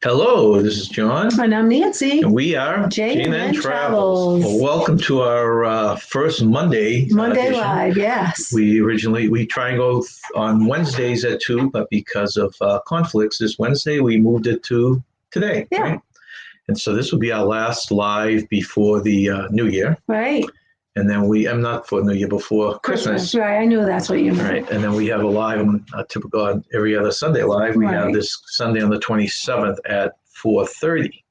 Hello, this is John. And I'm Nancy. And we are J&N Travels. Well, welcome to our first Monday edition. Live, yes. We try and go on Wednesdays at 2, but because of conflicts this Wednesday, we moved it to today. Yeah. Right? And so this will be our last live before the New Year. Right. And then I'm not for New Year, before Christmas. Right, I knew that's what you meant. Right, and then we have a live, typical on every other Sunday live. We have this Sunday on the 27th at 4:30.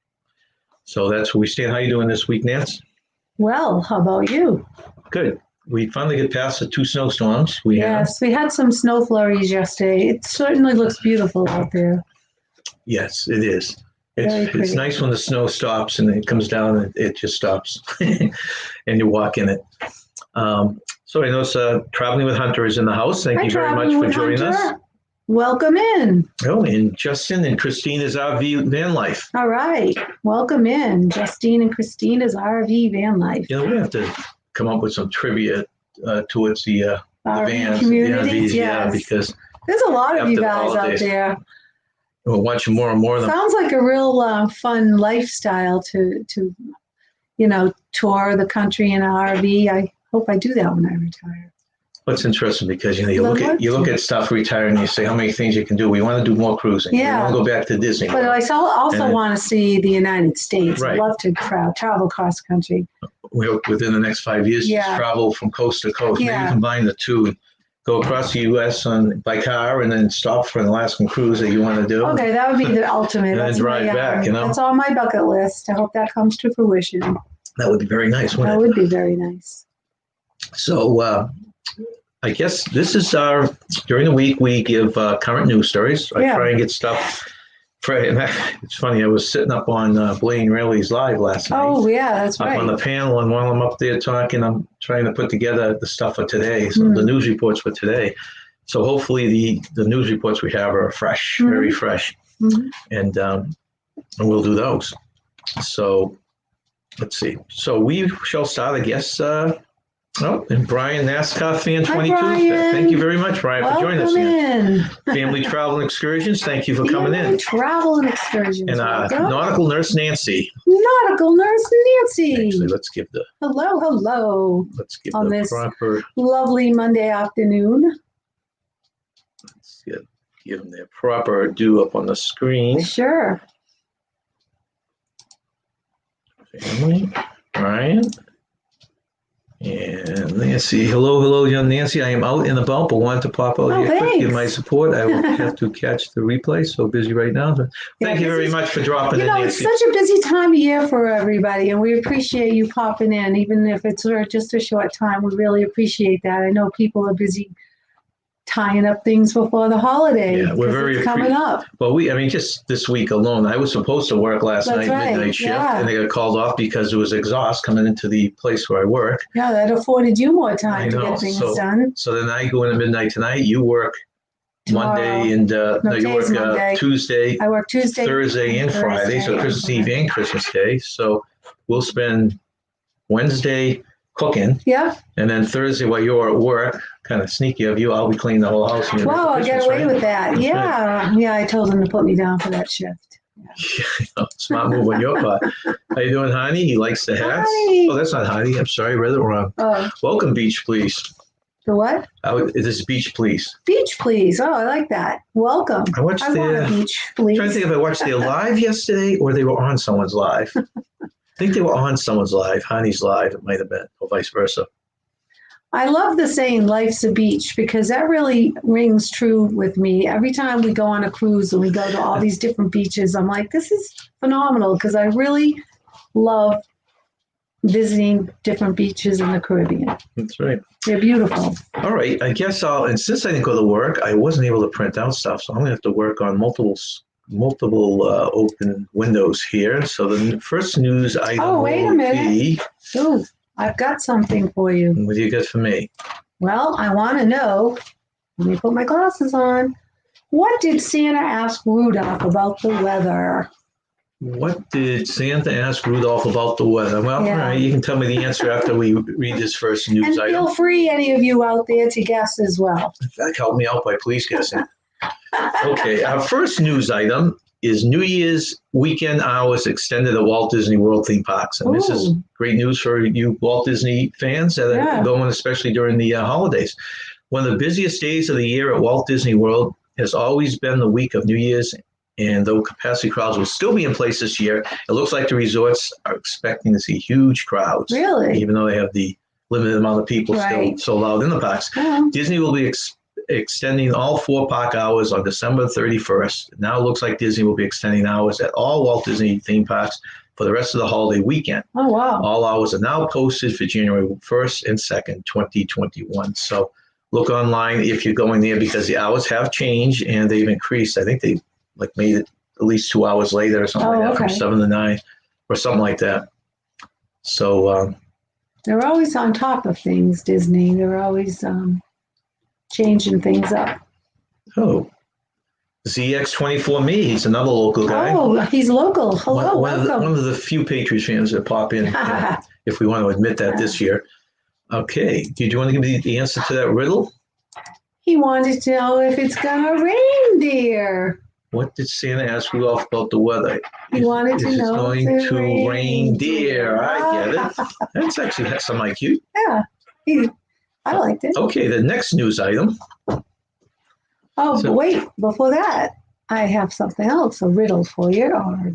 So that's where we stand. How you doing this week, Nance? Well, how about you? Good. We finally get past the 2 snowstorms. We had some snow flurries yesterday. It certainly looks beautiful out there. Yes, it is. It's nice when the snow stops and it comes down and it just stops and you walk in it. So I know Traveling with Hunter is in the house. Thank you very much for joining us. Welcome in. Oh, and Justin and Christina's RV van life. All right. Welcome in. Justine and Christina's RV van life. You know, we have to come up with some trivia towards the vans. Communities, yes. Because there's a lot of you guys out there. We're watching more and more of them. Sounds like a real fun lifestyle to tour the country in an RV. I hope I do that when I retire. What's interesting because you look at stuff retiring and you say how many things you can do. We want to do more cruising. Yeah. We want to go back to Disney. But I also want to see the United States. Right. I'd love to travel across the country. We hope within the next 5 years to travel from coast to coast. Yeah. Maybe combine the two and go across the U.S. by car and then stop for an Alaskan cruise that you want to do. Okay, that would be the ultimate. And then drive back, That's on my bucket list. I hope that comes to fruition. That would be very nice, wouldn't it? That would be very nice. So I guess this is during the week we give current news stories. I try and get stuff. It's funny, I was sitting up on Blaine Rayleigh's live last night. Oh, yeah, that's right. Up on the panel, and while I'm up there talking, I'm trying to put together the stuff for today, the news reports for today. So hopefully the news reports we have are fresh, very fresh, and we'll do those. So let's see. So we shall start, I guess. And Brian, NASCAR fan 22. Thank you very much, Brian, for joining us again. Family Travel and Excursions, thank you for coming in. Travel and Excursions. And Nautical Nurse Nancy. Nautical Nurse Nancy. Actually, let's give the hello. Let's give on the this proper lovely Monday afternoon. Let's give them their proper due up on the screen. Sure. Family, Brian. And Nancy, hello, young Nancy. I am out and about, but wanted to pop out here quick, give my support. I will have to catch the replay. So busy right now. But thank you very much for dropping in, Nancy. It's such a busy time of year for everybody, and we appreciate you popping in, even if it's just a short time. We really appreciate that. I know people are busy tying up things before the holiday. Yeah, we're very coming up. Well, just this week alone, I was supposed to work last night, midnight shift, and they got called off because there was exhaust coming into the place where I work. Yeah, that afforded you more time to get things done. So then I go into midnight tonight. You work tomorrow. Monday and you work Tuesday. I work Tuesday, Thursday, and Friday. So Christmas Eve and Christmas Day. So we'll spend Wednesday cooking. Yeah. And then Thursday while you're at work, kind of sneaky of you, I'll be cleaning the whole house. Wow, I get away with that. Yeah. Yeah, I told him to put me down for that shift. Yeah. Smart move on your part. How you doing, honey? He likes the hats. Hi. Oh, that's not honey. I'm sorry, read it wrong. Welcome, Beach Please. The what? This is Beach Please. Beach Please. Oh, I like that. Welcome. I want a Beach Please. I'm trying to think if I watched their live yesterday or they were on someone's live. I think they were on someone's live, Honey's live, it might have been, or vice versa. I love the saying, life's a beach, because that really rings true with me. Every time we go on a cruise and we go to all these different beaches, I'm like, this is phenomenal, because I really love visiting different beaches in the Caribbean. That's right. They're beautiful. All right. I guess and since I didn't go to work, I wasn't able to print out stuff, so I'm going to have to work on multiple multiple open windows here. So the first news item Oh, wait a will minute. be, Ooh, I've got something for you. what do you got for me? Well, I want to know. Let me put my glasses on. What did Santa ask Rudolph about the weather? What did Santa ask Rudolph about the weather? Well, Yeah. all right, you can tell me the answer after we read this first news And item. feel free, any of you out there, to guess as well. In fact, help me out by please guessing. Okay, our first news item is New Year's weekend hours extended at Walt Disney World theme parks. And this is Ooh. great news for you Walt Disney fans that Yeah. are going, especially during the holidays. One of the busiest days of the year at Walt Disney World has always been the week of New Year's. And though capacity crowds will still be in place this year, it looks like the resorts are expecting to see huge crowds. Really? Even though they have the limited amount of people Right. still sold out in the parks. Oh. Disney will be extending all 4 park hours on December 31st. Now it looks like Disney will be extending hours at all Walt Disney theme parks for the rest of the holiday weekend. Oh, wow. All hours are now posted for January 1st and 2nd, 2021. So look online if you're going there, because the hours have changed and they've increased. I think they made it at least 2 hours later or something like that, from 7 to 9 or something like that. So They're always on top of things, Disney. They're always changing things up. ZX24Me, he's another local guy. Oh, he's local. Hello, welcome. One of the few Patriots fans that pop in, if we want to admit that this year. Okay, did you want to give me the answer to that riddle? He wanted to know if it's gonna rain, dear. What did Santa ask Rudolph about the weather? He wanted to know if it's going to rain, dear. I get it. That's actually has some IQ. Yeah, I liked it. Okay, the next news item. Oh, but wait, before that, I have something else, a riddle for you. Or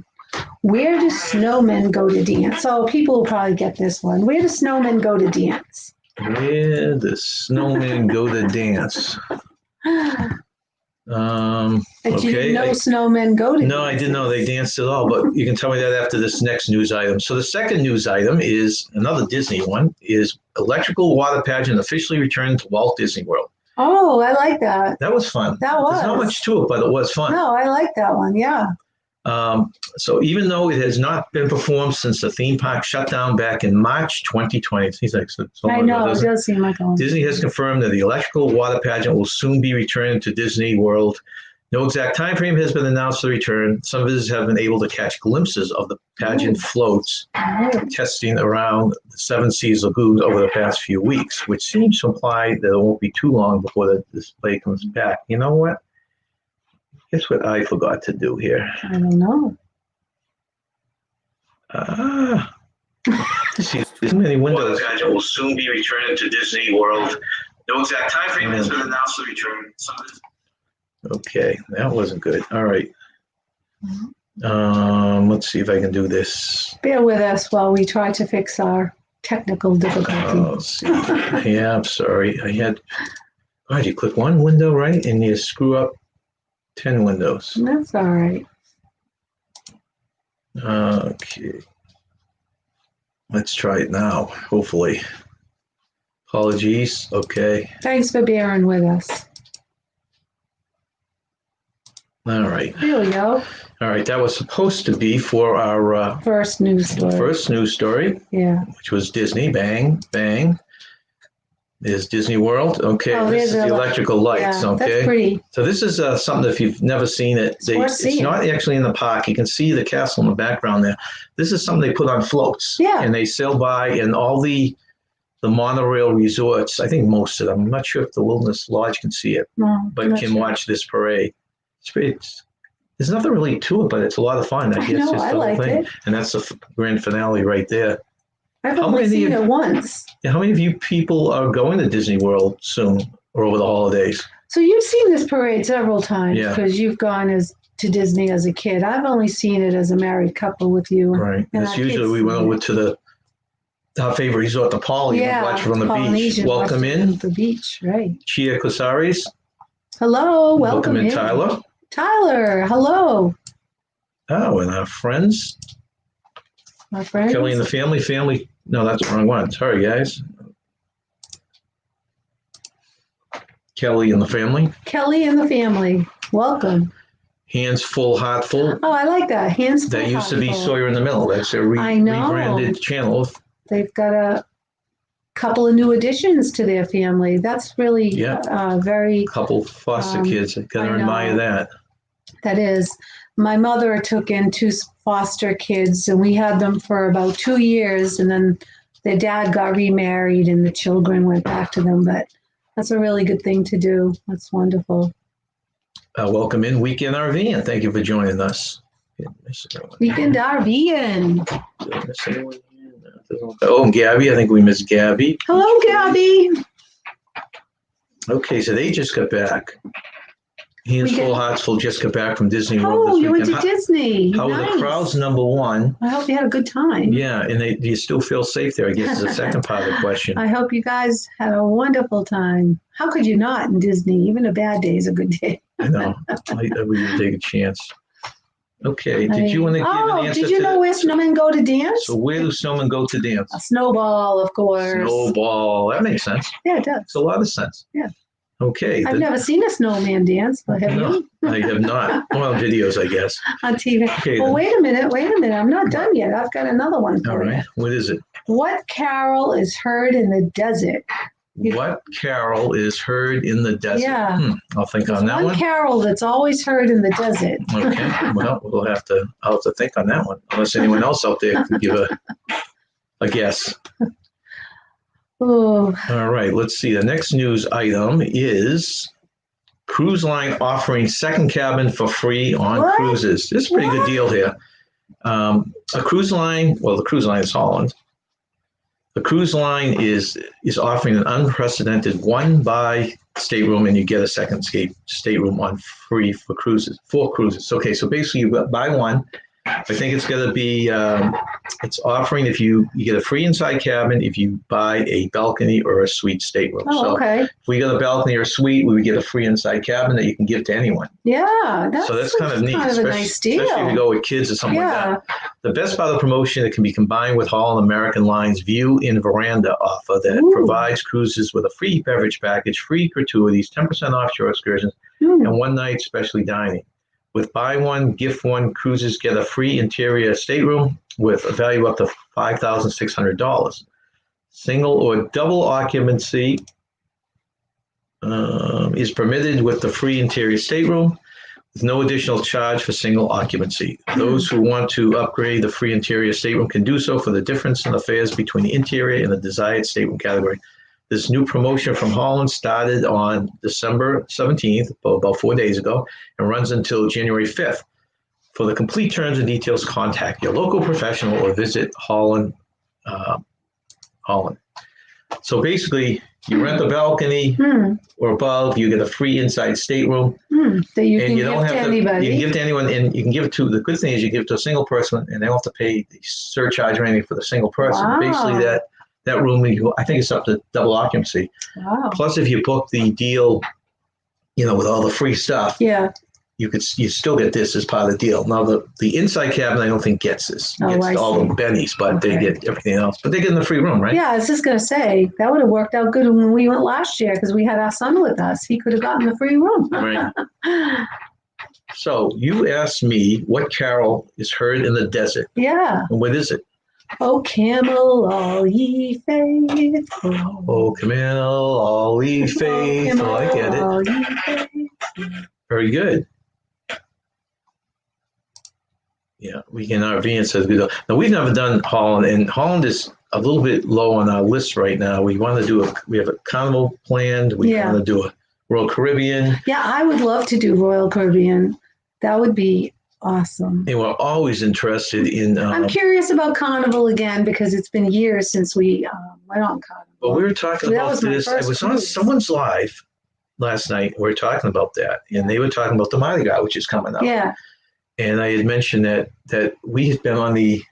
where do snowmen go to dance? So people will probably get this one. Where do snowmen go to dance? Where the snowmen go to dance? But you didn't know snowmen go to No, I didn't know they danced at all, but you can tell me that after this next news item. So the second news item is another Disney one, is electrical water pageant officially returned to Walt Disney World. Oh, I like that. That was fun. That was. There's not much to it, but it was fun. No, I like that one, yeah. So even though it has not been performed since the theme park shut down back in March 2020, it seems like so I know, it does seem like a Disney has confirmed that the electrical water pageant will soon be returned to Disney World. No exact time frame has been announced for the return. Some visitors have been able to catch glimpses of the pageant floats testing around the Seven Seas Lagoon over the past few weeks, which seems to imply that it won't be too long before the display comes back. You know what? Guess what I forgot to do here? I don't know. See, there's many windows. The pageant will soon be returned to Disney World. No exact time frame has been announced for the return. Okay, that wasn't good. All right. Let's see if I can do this. Bear with us while we try to fix our technical difficulty. Let's see. Yeah, I'm sorry. You click one window, right? And you screw up 10 windows. That's all right. Okay. Let's try it now, hopefully. Apologies. Okay. Thanks for bearing with us. All right. There we go. All right. That was supposed to be for our first news story. First news story. Yeah. Which was Disney. Bang, bang. There's Disney World. Okay. This is the electrical lights. Yeah, okay. That's pretty. So this is something, if you've never seen it, it's not actually in the park. You can see the castle in the background there. This is something they put on floats. Yeah. And they sail by, and all the monorail resorts, I think most of them, I'm not sure if the Wilderness Lodge can see it, but can watch this parade. There's nothing really to it, but it's a lot of fun. I guess know, it's the whole thing. It. And that's the grand finale right there. I've only seen it once. How many of you people are going to Disney World soon or over the holidays? So you've seen this parade several times because you've gone to Disney as a kid. I've only seen it as a married couple with you. Right. And it's usually we went over to our favorite resort, the Poly, and watch from the beach. Welcome in. The beach, right. Chia Kusaris. Hello, welcome in. Tyler. Tyler, hello. Oh, and our friends. My friends. Kelly and the family. No, that's the wrong one. Sorry, guys. Kelly and the family. Kelly and the family. Welcome. Hands Full, Heart Full. Oh, I like that. Hands Full, That used to be Heart Full. Sawyer in the Middle. That's a I know. rebranded channel. They've got a couple of new additions to their family. That's really very. Couple foster kids. Gotta I admire know. that. That is. My mother took in 2 foster kids, and we had them for about 2 years, and then their dad got remarried, and the children went back to them. But that's a really good thing to do. That's wonderful. Welcome in Weekend RV, and thank you for joining us. Weekend RVing. Oh, and Gabby. I think we missed Gabby. Hello, Gabby. Okay, so they just got back. Hands Full, Hearts Full just got back from Disney World this Oh, you weekend. went to Disney. How were the crowds, number one? I hope you had a good time. Yeah, and do you still feel safe there? I guess is the second part of the question. I hope you guys had a wonderful time. How could you not in Disney? Even a bad day is a good day. I know. I would take a chance. Okay, did you want to give an answer did you know where snowmen go to dance? So where do snowmen go to dance? A snowball, of course. Snowball. That makes sense. Yeah, it does. It's a lot of sense. Yeah. Okay. I've never seen a snowman dance, but have you? I have not. Well, videos, I guess. On TV. Okay, well, wait a minute. I'm not done yet. I've got another one for all right. you. What is it? What carol is heard in the desert? What carol is heard in the desert? Yeah. I'll think on that one. One carol that's always heard in the desert. Okay. Well, I'll have to think on that one. Unless anyone else out there can give a guess. Oh. All right. Let's see. The next news item is cruise line offering second cabin for free on cruises. This is a pretty good deal here. A cruise line. Well, the cruise line is Holland. The cruise line is offering an unprecedented 1-buy stateroom, and you get a second stateroom on free for cruises. 4 cruises. Okay, so basically you buy one. I think it's going to be, it's offering if you get a free inside cabin if you buy a balcony or a suite stateroom. Oh, okay. If we get a balcony or a suite, we would get a free inside cabin that you can give to anyone. Yeah, that's kind of neat. Kind of a nice deal. Especially if you go with kids or something like that. The best part of the promotion, it can be combined with Holland American Line's View in Veranda offer that provides cruises with a free beverage package, free gratuities, 10% offshore excursions, and one night specialty dining. With buy one, gift one cruises, get a free interior stateroom with a value up to $5,600. Single or double occupancy is permitted with the free interior stateroom with no additional charge for single occupancy. Those who want to upgrade the free interior stateroom can do so for the difference in the fares between the interior and the desired stateroom category. This new promotion from Holland started on December 17th, about 4 days ago, and runs until January 5th. For the complete terms and details, contact your local professional or visit Holland. So basically, you rent a balcony or above, you get a free inside stateroom. That you can give to anybody. You can give to anyone, and you can give it to, the good thing is you give it to a single person, and they don't have to pay the surcharge or anything for the single person. Wow. Basically, that room, I think it's up to double occupancy. Wow. Plus, if you book the deal, with all the free stuff, you still get this as part of the deal. Now, the inside cabin, I don't think gets this. It's all the bennies, but they get everything else. But they get in the free room, right? Yeah, I was just going to say, that would have worked out good when we went last year because we had our son with us. He could have gotten the free room. Right. So you asked me what carol is heard in the desert. Yeah. And what is it? Oh, camel, all ye faithful. Oh, camel, all ye faithful. I get it. All ye faithful. Very good. Yeah, Weekend RV and says good. Now, we've never done Holland, and Holland is a little bit low on our list right now. We want to we have a Carnival planned. We want to do a Royal Caribbean. Yeah, I would love to do Royal Caribbean. That would be awesome. And we're always interested in. I'm curious about Carnival again because it's been years since we went on Carnival. But we were talking about this. I was on someone's live last night. We were talking about that, and they were talking about the Mardi Gras, which is coming up. Yeah. And I had mentioned that we had been on the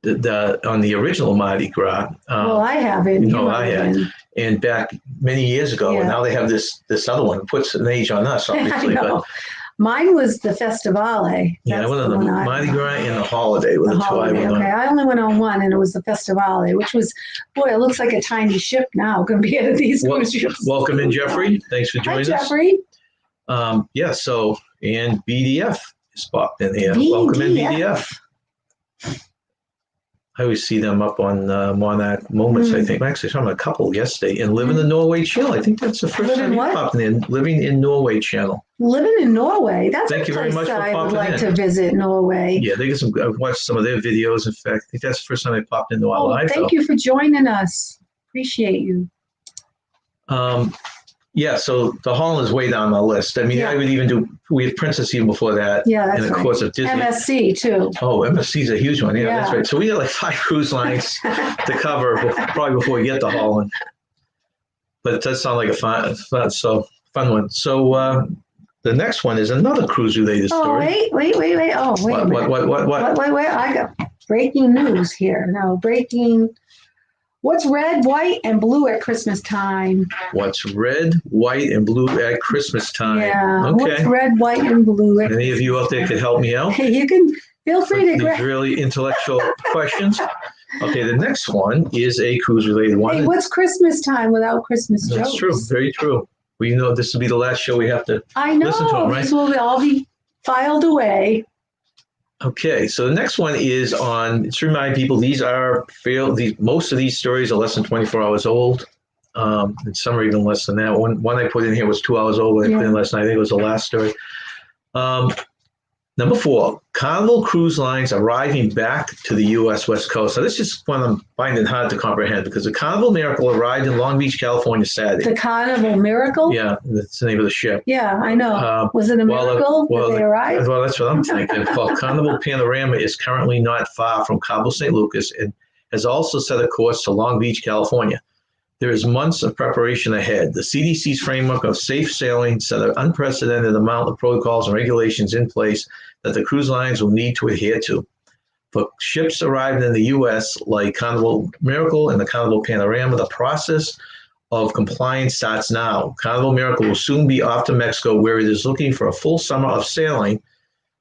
original Mardi Gras. Well, I haven't. No, I had. And back many years ago, and now they have this other one. It puts an age on us, obviously. But mine was the Festivale. Yeah, I went on the Mardi Gras and the Holiday were the two I went on. Okay, I only went on one, and it was the Festivale, which was, boy, it looks like a tiny ship now compared to these cruise ships. Welcome in, Jeffrey. Thanks for joining us. Hi, Jeffrey. So And BDF is popped in here. Welcome in, BDF. I always see them up on Monarch Moments, I think. Actually, I saw them a couple yesterday. And Living in Norway channel. I think that's the first time you popped in. Living in Norway channel. Living in Norway. That's Thank a you very place much that for I would popping like in. to visit, Norway. Yeah, they get some. I've watched some of their videos. In fact, I think that's the first time I popped into our live. Thank you for joining us. Appreciate you. Yeah, so the Holland's way down the list. I mean, I would even do. We had Princess even before that. Yeah, that's and of right. course of Disney. MSC too. Oh, MSC's a huge one. Yeah, that's right. So we got like 5 cruise lines to cover probably before we get to Holland. But it does sound like a fun one. So the next one is another cruise related story. Wait. Oh, wait a minute. What? I got breaking news here. No, breaking. What's red, white, and blue at Christmas time? What's red, white, and blue at Christmas time? Yeah. Okay. What's red, white, and blue? Any of you out there could help me out? You can feel free to grab these really intellectual questions. Okay, the next one is a cruise related one. Hey, what's Christmas time without Christmas jokes? That's true. Very true. Well, you know, this will be the last show we have to listen to them, right? These will all be filed away. Okay, so the next one is on, to remind people, most of these stories are less than 24 hours old. And some are even less than that. One I put in here was 2 hours old. I put in last night. I think it was the last story. Number 4, Carnival Cruise Lines arriving back to the U.S. West Coast. So this is one I'm finding hard to comprehend because the Carnival Miracle arrived in Long Beach, California, Saturday. The Carnival Miracle? Yeah, that's the name of the ship. Yeah, I know. Was it a miracle that they arrived? Well, that's what I'm thinking. Well, Carnival Panorama is currently not far from Cabo St. Lucas and has also set a course to Long Beach, California. There is months of preparation ahead. The CDC's framework of safe sailing set an unprecedented amount of protocols and regulations in place that the cruise lines will need to adhere to. For ships arriving in the U.S. like Carnival Miracle and the Carnival Panorama, the process of compliance starts now. Carnival Miracle will soon be off to Mexico, where it is looking for a full summer of sailing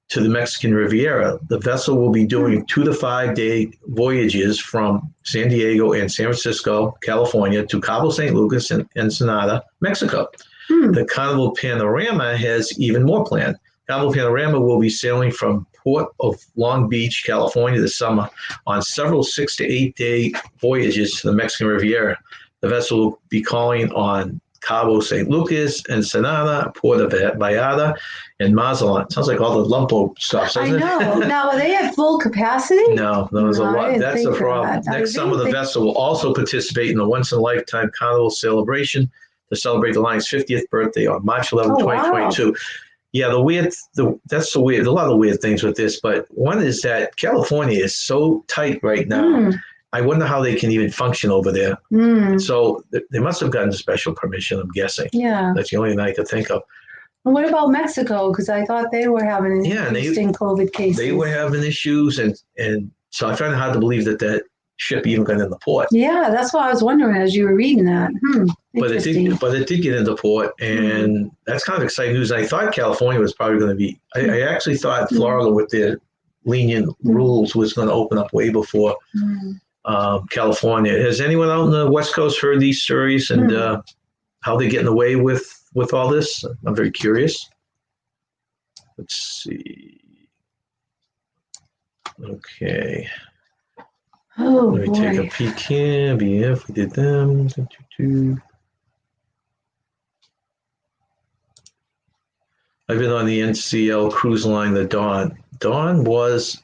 to the Mexican Riviera. The vessel will be doing 2 to 5 day voyages from San Diego and San Francisco, California, to Cabo St. Lucas and Ensenada, Mexico. The Carnival Panorama has even more planned. Camel Panorama will be sailing from Port of Long Beach, California this summer on several 6 to 8 day voyages to the Mexican Riviera. The vessel will be calling on Cabo St. Lucas, Ensenada, Puerto Vallarta, and Mazatlan. Sounds like all the Lumpo stuff, doesn't it? I know. Now, are they at full capacity? No, there's a lot. That's the problem. Next summer, the vessel will also participate in the once-in-a-lifetime Carnival celebration to celebrate the line's 50th birthday on March 11, 2022. Wow. Yeah, that's the weird. A lot of weird things with this, but one is that California is so tight right now. I wonder how they can even function over there. So they must have gotten special permission, I'm guessing. Yeah. That's the only thing I could think of. And what about Mexico? Because I thought they were having interesting COVID cases. They were having issues, and so I find it hard to believe that ship even got into port. Yeah, that's what I was wondering as you were reading that. But it did get into port, and that's kind of exciting news. I thought California was probably going to be. I actually thought Florida, with their lenient rules, was going to open up way before California. Has anyone out on the West Coast heard these stories and how they're getting away with all this? I'm very curious. Let's see. Okay. Oh, let me take a peek here. BF, we did them. I've been on the NCL cruise line, the Dawn. Dawn was,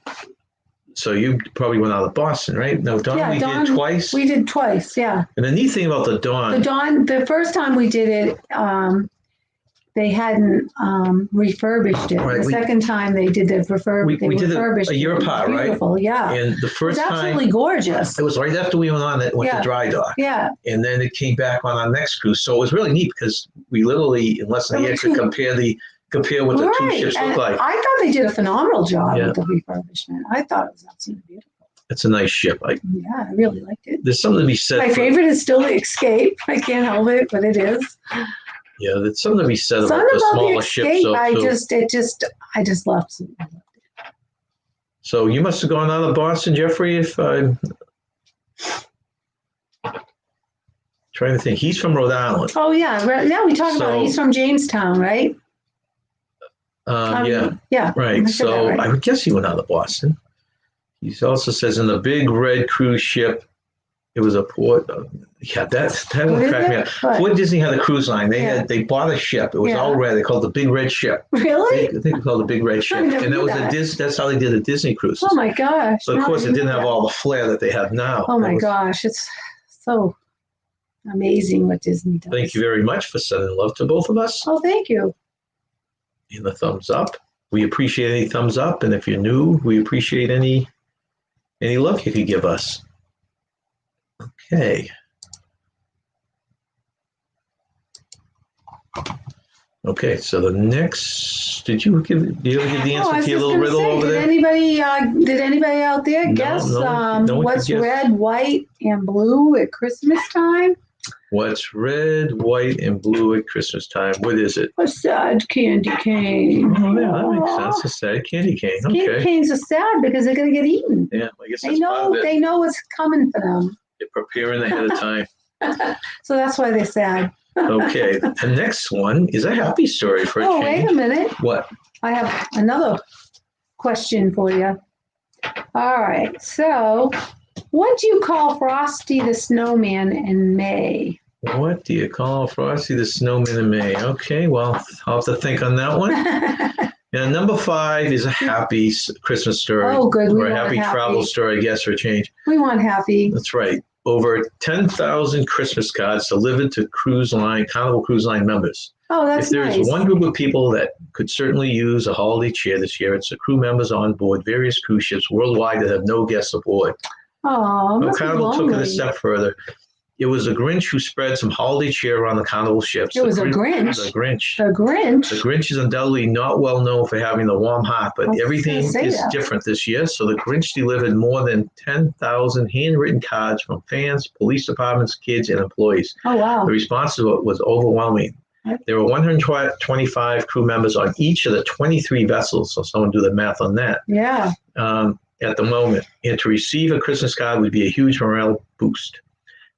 so you probably went out of Boston, right? No, Dawn did twice? We did twice, yeah. And the neat thing about the Dawn. The first time we did it, they hadn't refurbished it. Right, the second time they did the refurbished. We did it a year apart, right? Beautiful, yeah. And the first time. It was absolutely gorgeous. It was right after we went on it, went to dry dock. Yeah. And then it came back on our next cruise. So it was really neat because we literally, in less than a year, could compare what the two ships look like. I thought they did a phenomenal job with the refurbishment. I thought it was absolutely beautiful. It's a nice ship. I really liked it. There's something to be said. My favorite is still the Escape. I can't help it, but it is. Yeah, there's something to be said about the smaller ships. I just loved it. So you must have gone out of Boston, Jeffrey. If I'm trying to think, he's from Rhode Island. Oh yeah, we talked about it. He's from Jamestown, right? Yeah. Right. I said that So right. I would guess he went out of Boston. He also says in the big red cruise ship, it was a port. Yeah, that one cracked me up. Port Disney had a cruise line. They bought a ship. It was all red. They called it the Big Red Ship. Really? I think they called it the Big Red Ship. And that was that's how they did the Disney cruises. Oh my gosh! So of course it didn't have all the flair that they have now. Oh my gosh! It's so amazing what Disney does. Thank you very much for sending love to both of us. Oh, thank you. And the thumbs up. We appreciate any thumbs up, and if you're new, we appreciate any love you could give us. Okay. Okay, so the next, do you ever give the answer to your little riddle over there? Did anybody out there guess what's red, white, and blue at Christmas time? What's red, white, and blue at Christmas time? What is it? A sad candy cane. Oh, yeah, that makes sense. A sad candy cane. Okay. Candy canes are sad because they're going to get eaten. Yeah, I guess they know what's coming for them. They're preparing ahead of time. So that's why they're sad. Okay, the next one is a happy story for a change. Wait a minute. What? I have another question for you. All right, so what do you call Frosty the Snowman in May? What do you call Frosty the Snowman in May? Okay, well, I'll have to think on that one. And number 5 is a happy Christmas story. Oh, good. Or a happy travel story, I guess, for a change. We want happy. That's right. Over 10,000 Christmas cards delivered to Carnival Cruise Line members. Oh, that's If there's one group of people that could certainly use a holiday cheer this year, it's the crew members on board various cruise ships worldwide that have no guests aboard. Oh, Carnival took it a step further. It was a Grinch who spread some holiday cheer around the Carnival ships. It was a Grinch? The Grinch. The Grinch? The Grinch is undoubtedly not well known for having the warm heart, but everything is different this year. So the Grinch delivered more than 10,000 handwritten cards from fans, police departments, kids, and employees. Oh, wow. The response to it was overwhelming. There were 125 crew members on each of the 23 vessels, so someone do the math on that. Yeah. At the moment. And to receive a Christmas card would be a huge morale boost.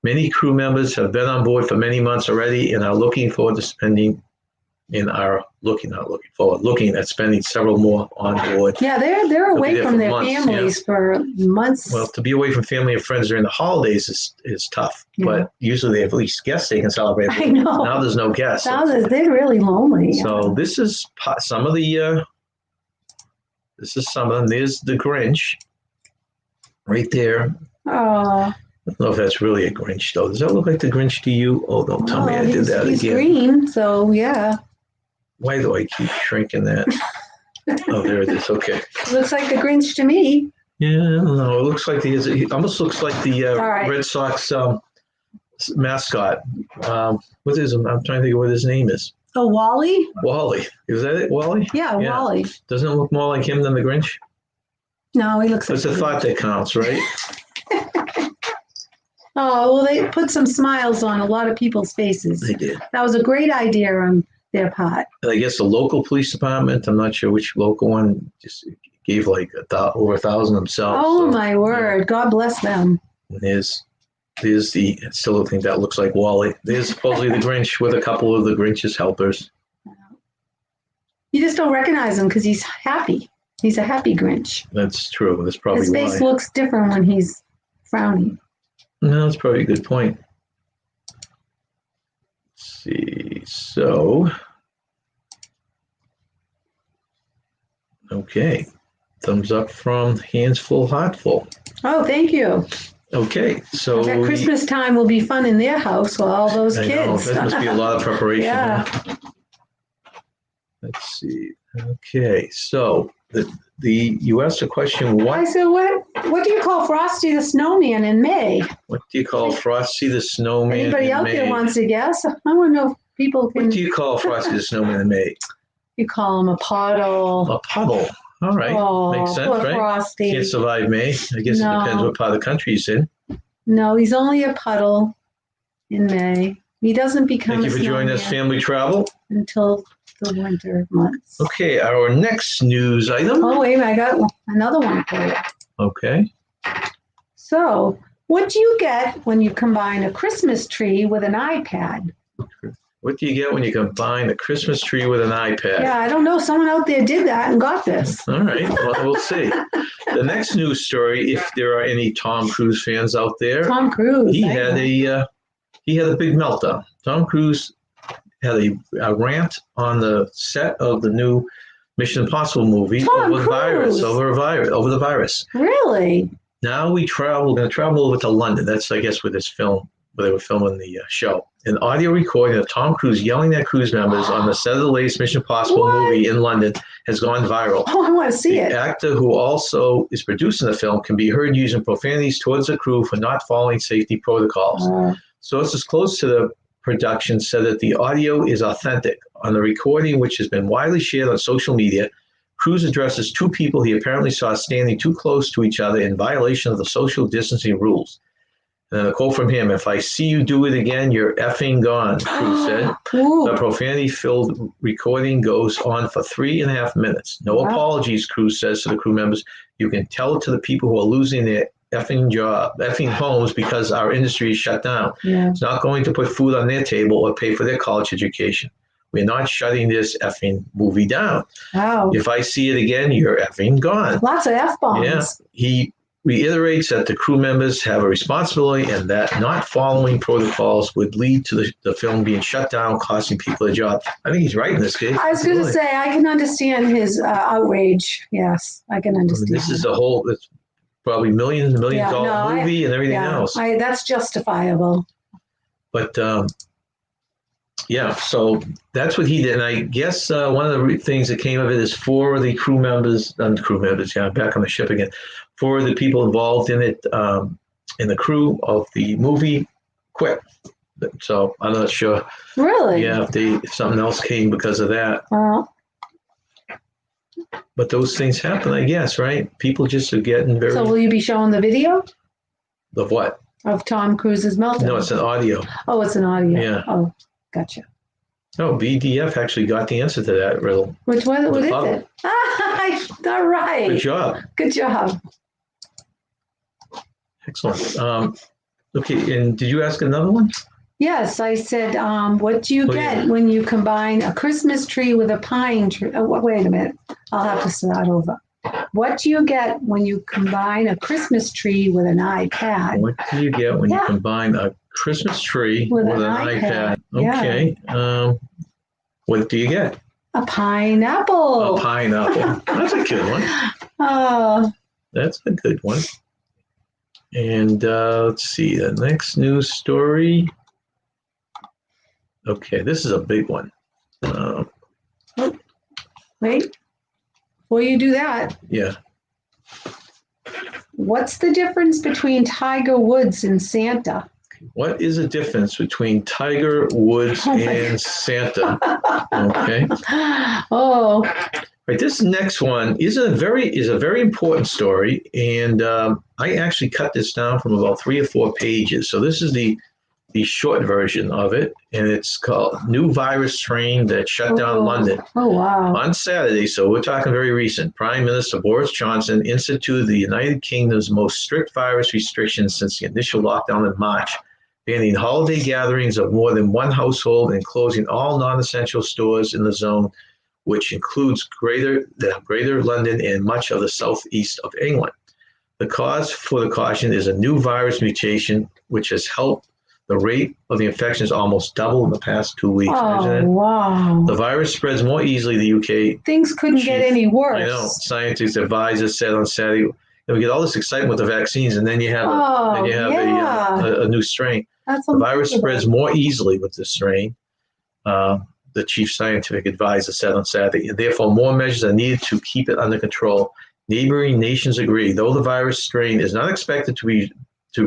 Many crew members have been on board for many months already and are looking at spending several more on board. Yeah, they're away from their families for months. Well, to be away from family and friends during the holidays is tough, but usually they have at least guests they can celebrate with. I know. Now there's no guests. Now they're really lonely. So this is some of the, There's the Grinch right there. Oh. I don't know if that's really a Grinch, though. Does that look like the Grinch to you? Oh, don't tell me I did that he's again. Green, so yeah. Why do I keep shrinking that? Oh, there it is. Okay. Looks like the Grinch to me. Yeah, I don't know. It looks like he almost looks like the Red Sox mascot. What is him? I'm trying to think of what his name is. Oh, Wally? Wally. Is that it, Wally? Yeah, Wally. Doesn't it look more like him than the Grinch? No, he looks like It's a thought that counts, right? Oh, well, they put some smiles on a lot of people's faces. They did. That was a great idea on their part. I guess the local police department, I'm not sure which local one, just gave like over 1,000 themselves. Oh, so, my word. Yeah. God bless them. There's the, I still don't think that looks like Wally. There's supposedly the Grinch with a couple of the Grinch's helpers. You just don't recognize him because he's happy. He's a happy Grinch. That's true. That's probably why. His face looks different when he's frowning. No, that's probably a good point. Let's see. So, okay. Thumbs up from Hands Full, Heart Full. Oh, thank you. Okay, so that Christmas time will be fun in their house with all those kids. That must be a lot of preparation. Yeah. Let's see. Okay, so you asked a question. I said, what do you call Frosty the Snowman in May? What do you call Frosty the Snowman Anybody out there wants to guess? I want to know if people can. What do you call Frosty the Snowman in May? You call him a puddle. A puddle. All right. Oh, makes sense, right? Frosty. Can't survive May. I guess it depends what part of the country he's in. No, he's only a puddle in May. He doesn't become Thank you for joining us, Family Travel. Until the winter months. Okay, our next news item. Oh, wait, I got another one for you. Okay. So, what do you get when you combine a Christmas tree with an iPad? What do you get when you combine a Christmas tree with an iPad? Yeah, I don't know. Someone out there did that and got this. All right, well, we'll see. The next news story, if there are any Tom Cruise fans out there, Tom Cruise. he had a big meltdown. Tom Cruise had a rant on the set of the new Mission Impossible movie over the virus. Really? Now we're going to travel over to London. That's, I guess, where they were filming the show. An audio recording of Tom Cruise yelling at cruise members on the set of the latest Mission Impossible movie in London has gone viral. Oh, I want to see it. The actor, who also is producing the film, can be heard using profanities towards the crew for not following safety protocols. Sources close to the production said that the audio is authentic. On the recording, which has been widely shared on social media, Cruise addresses two people he apparently saw standing too close to each other in violation of the social distancing rules. And then a quote from him: "If I see you do it again, you're effing gone," Cruise said. The profanity-filled recording goes on for 3.5 minutes. No apologies, Cruise says to the crew members. You can tell it to the people who are losing their effing homes because our industry is shut down. It's not going to put food on their table or pay for their college education. We're not shutting this effing movie down. If I see it again, you're effing gone. Lots of F-bombs. Yeah. He reiterates that the crew members have a responsibility and that not following protocols would lead to the film being shut down, costing people a job. I think he's right in this case. I was going to say, I can understand his outrage. Yes, I can understand. This is it's probably millions and millions dollar movie and everything else. That's justifiable. But so that's what he did. And I guess one of the things that came of it is 4 of the crew members, back on the ship again, 4 of the people involved in it, in the crew of the movie, quit. So I'm not sure. Really? Yeah, if something else came because of that. But those things happen, I guess, right? People just are getting very... So will you be showing the video? Of what? Of Tom Cruise's meltdown? No, it's an audio. Oh, it's an audio. Yeah. Oh, gotcha. No, BDF actually got the answer to that riddle. Which one? What is it? All right. Good job. Good job. Excellent. Okay, and did you ask another one? Yes, I said, what do you get when you combine a Christmas tree with a pine tree? Oh, wait a minute. I'll have to start over. What do you get when you combine a Christmas tree with an iPad? What do you get when you combine a Christmas tree with an iPad? Okay. What do you get? A pineapple. A pineapple. That's a good one. Oh. That's a good one. And let's see, the next news story. Okay, this is a big one. Wait. Before you do that. Yeah. What's the difference between Tiger Woods and Santa? What is the difference between Tiger Woods and Santa? Okay. Oh. Right. This next one is a very important story, and I actually cut this down from about 3 or 4 pages. So this is the short version of it, and it's called "New Virus Strain That Shut Down London." Oh, wow. On Saturday, so we're talking very recent, Prime Minister Boris Johnson instituted the United Kingdom's most strict virus restrictions since the initial lockdown in March, banning holiday gatherings of more than one household and closing all non-essential stores in the zone, which includes Greater London and much of the southeast of England. The cause for the caution is a new virus mutation, which has helped the rate of the infections almost double in the past 2 weeks. Oh, wow. The virus spreads more easily in the UK. Things couldn't get any worse. I know. Scientists advisors said on Saturday, we get all this excitement with the vaccines, and then you have a new strain. The virus spreads more easily with this strain, the chief scientific advisor said on Saturday, and therefore more measures are needed to keep it under control. Neighboring nations agree, though the virus strain is not expected to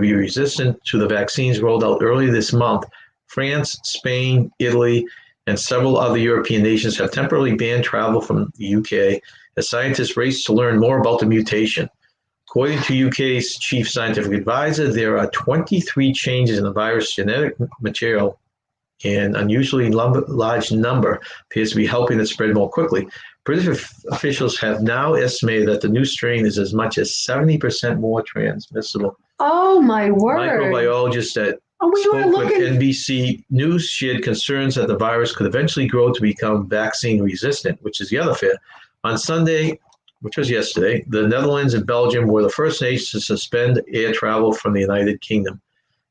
be resistant to the vaccines rolled out earlier this month. France, Spain, Italy, and several other European nations have temporarily banned travel from the UK as scientists race to learn more about the mutation. According to UK's chief scientific advisor, there are 23 changes in the virus genetic material, and unusually large number appears to be helping it spread more quickly. British officials have now estimated that the new strain is as much as 70% more transmissible. Oh, my word. Microbiologists at Oh, we were spoke with looking. NBC News, shared concerns that the virus could eventually grow to become vaccine resistant, which is the other fear. On Sunday, which was yesterday, the Netherlands and Belgium were the first nations to suspend air travel from the United Kingdom.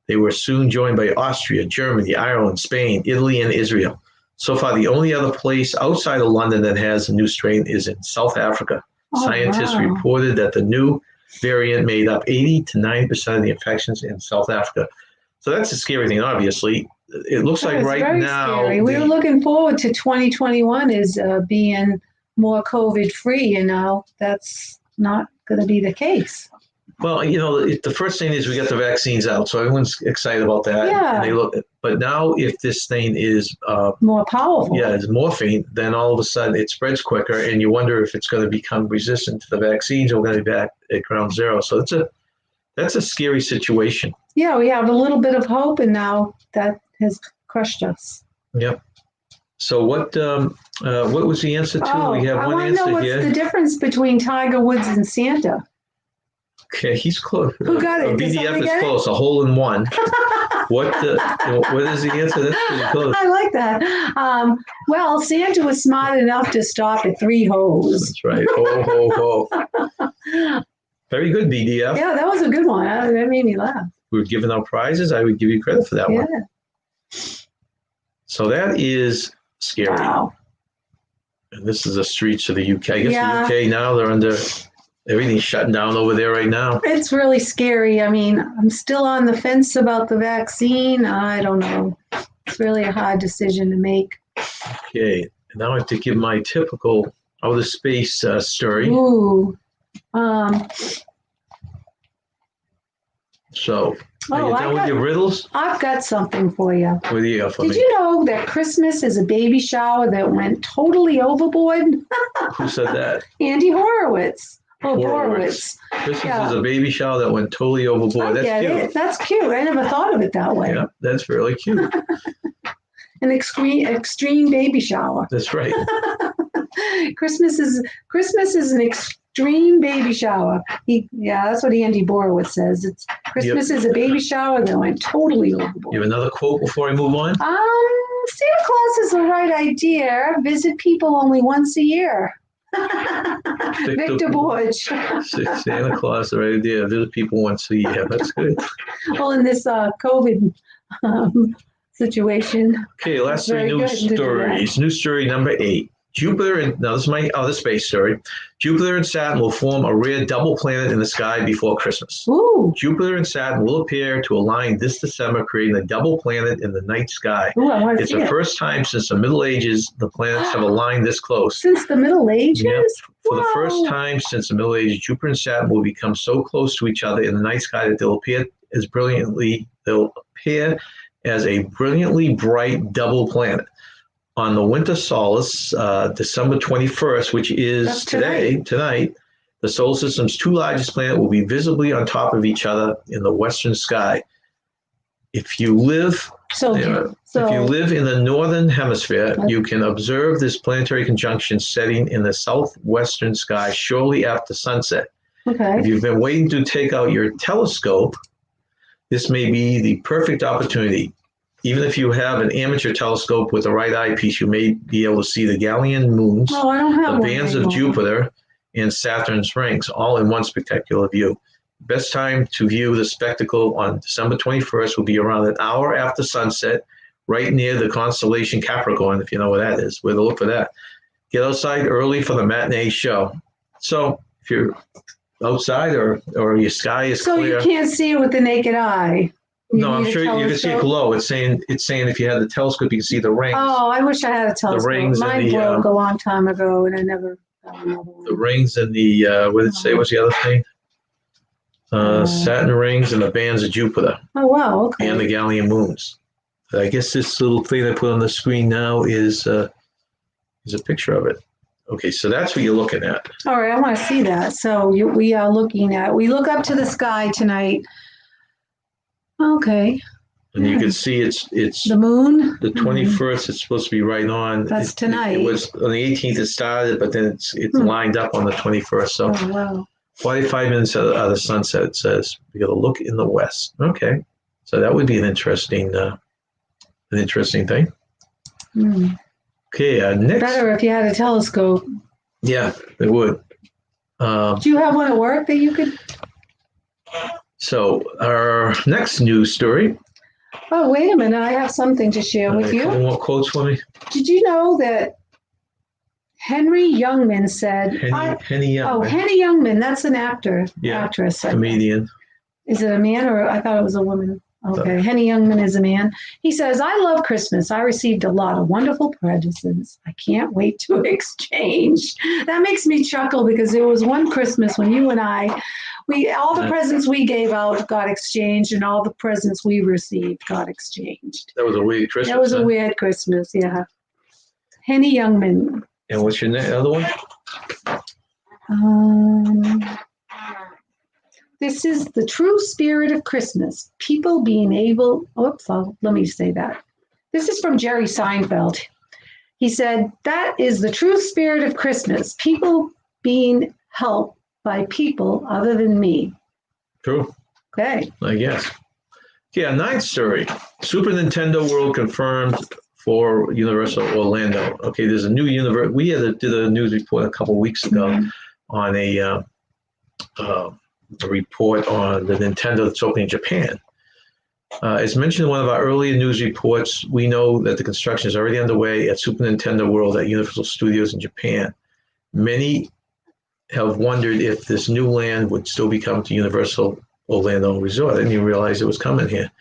They were soon joined by Austria, Germany, Ireland, Spain, Italy, and Israel. So far, the only other place outside of London that has a new strain is in South Africa. Oh, Scientists wow. reported that the new variant made up 80 to 90% of the infections in South Africa. So that's a scary thing, obviously. It looks like right very now. Scary. We were looking forward to 2021 as being more COVID free, and now that's not going to be the case. Well, the first thing is we got the vaccines out, so everyone's excited about that. Yeah. And they look, but now if this thing is more powerful, it's morphine, then all of a sudden it spreads quicker, and you wonder if it's going to become resistant to the vaccines, or we're going to be back at ground zero. So that's a scary situation. Yeah, we have a little bit of hope, and now that has crushed us. Yep. So what was the answer to? We have one answer here. I want to know what's the difference between Tiger Woods and Santa. Okay, he's close. Who got it? BDF is close. A hole in one. What is the answer? That's pretty close. I like that. Well, Santa was smart enough to stop at 3 holes. That's right. Ho, ho, ho. Very good, BDF. Yeah, that was a good one. That made me laugh. We were giving out prizes. I would give you credit for that one. So that is scary. Wow. And this is the streets of the UK. I guess the UK now, they're under... Everything's shutting down over there right now. It's really scary. I mean, I'm still on the fence about the vaccine. I don't know. It's really a hard decision to make. Okay, and now I have to give my typical outer space story. Ooh. So, are you done with your riddles? I've got something for you. What do you got for me? Did you know that Christmas is a baby shower that went totally overboard? Who said that? Andy Horowitz. Oh, Horowitz. Christmas is a baby shower that went totally overboard. That's cute. That's cute. I never thought of it that way. Yeah, that's really cute. An extreme baby shower. That's right. Christmas is an extreme baby shower. That's what Andy Horowitz says. Christmas is a baby shower that went totally overboard. You have another quote before I move on? Santa Claus is the right idea. Visit people only once a year. Victor Borge. Santa Claus, the right idea. Visit people once a year. That's good. Well, in this COVID situation. Okay, last 3 news stories. News story number 8. Jupiter and now this is my other space story. Jupiter and Saturn will form a rare double planet in the sky before Christmas. Ooh. Jupiter and Saturn will appear to align this December, creating a double planet in the night sky. Ooh, I want to see the first time since the Middle Ages the planets have aligned this close. Since the Middle Ages? Yep. For the first time since the Middle Ages, Jupiter and Saturn will become so close to each other in the night sky that they'll appear as a brilliantly bright double planet. On the winter solstice, December 21st, which is tonight, the solar system's 2 largest planets will be visibly on top of each other in the western sky. If you live in the northern hemisphere, you can observe this planetary conjunction setting in the southwestern sky shortly after sunset. Okay. If you've been waiting to take out your telescope, this may be the perfect opportunity. Even if you have an amateur telescope with the right eyepiece, you may be able to see the Galilean moons, the bands of Jupiter, and Saturn's rings, all in one spectacular view. Best time to view the spectacle on December 21st will be around an hour after sunset, right near the constellation Capricorn, if you know where that is, where to look for that. Get outside early for the matinee show. So if you're outside or your sky is clear. So you can't see it with the naked eye. No, I'm sure you can see it glow. It's saying if you had the telescope, you can see the rings. Oh, I wish I had a telescope. The rings Mine broke a long time ago, and I never got another one. The rings and the what did it say? What's the other thing? Saturn rings and the bands of Jupiter. Oh wow! Okay. And the Galilean moons. I guess this little thing I put on the screen now is a picture of it. Okay, so that's what you're looking at. All right, I want to see that. So we are looking at. We look up to the sky tonight. Okay. And you can see it's the moon. The 21st. It's supposed to be right on. That's tonight. It was on the 18th. It started, but then it's lined up on the 21st. So, wow. 45 minutes out of sunset. It says we got to look in the west. Okay. So that would be an interesting thing. Mm. Okay, next. Better if you had a telescope. Yeah, it would. Do you have one at work that you could? So our next news story. Oh, wait a minute. I have something to share with A couple you. more quotes for me. Did you know that Henry Youngman said... Henny Youngman. Oh, Henny Youngman. That's an actress. Comedian. Is it a man or I thought it was a woman? Okay, Henny Youngman is a man. He says, I love Christmas. I received a lot of wonderful presents. I can't wait to exchange. That makes me chuckle because there was one Christmas when you and I, all the presents we gave out got exchanged and all the presents we received got exchanged. That was a weird Christmas. That was a weird Christmas, yeah. Henny Youngman. And what's your other one? This is the true spirit of Christmas. People being able, let me say that. This is from Jerry Seinfeld. He said, that is the true spirit of Christmas. People being helped by people other than me. True. Okay. I guess. Yeah, ninth story. Super Nintendo World confirmed for Universal Orlando. Okay, there's a new universe. We did a news report a couple weeks ago on a report on the Nintendo that's opening in Japan. As mentioned in one of our earlier news reports, we know that the construction is already underway at Super Nintendo World at Universal Studios in Japan. Many have wondered if this new land would still be coming to Universal Orlando Resort. I didn't even realize it was coming here.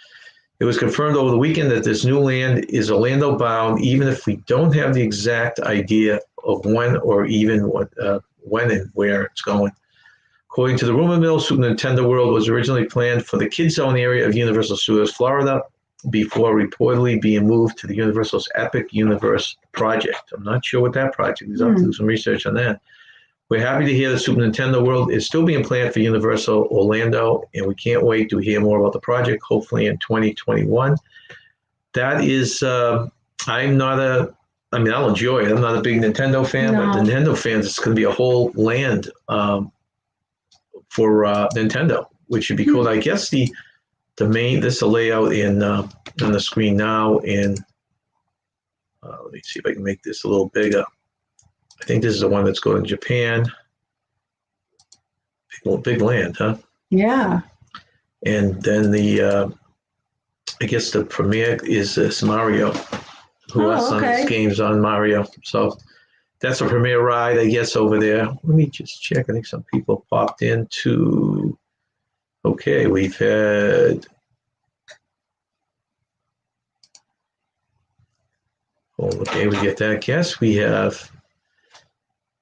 It was confirmed over the weekend that this new land is Orlando bound, even if we don't have the exact idea of when or even when and where it's going. According to the rumor mill, Super Nintendo World was originally planned for the Kids Zone area of Universal Studios Florida before reportedly being moved to the Universal's Epic Universe project. I'm not sure what that project is. I'll have to do some research on that. We're happy to hear that Super Nintendo World is still being planned for Universal Orlando, and we can't wait to hear more about the project, hopefully in 2021. That is, I'll enjoy it. I'm not a big Nintendo fan, but Nintendo fans, it's going to be a whole land for Nintendo, which should be cool. I guess this is the layout on the screen now. And let me see if I can make this a little bigger. I think this is the one that's going to Japan. Big land, huh? Yeah. And then I guess the premiere is Mario. Who else on this game's on Mario? So that's a premiere ride, I guess, over there. Let me just check. I think some people popped into. Okay, we've had. Oh, okay, we get that. Guess we have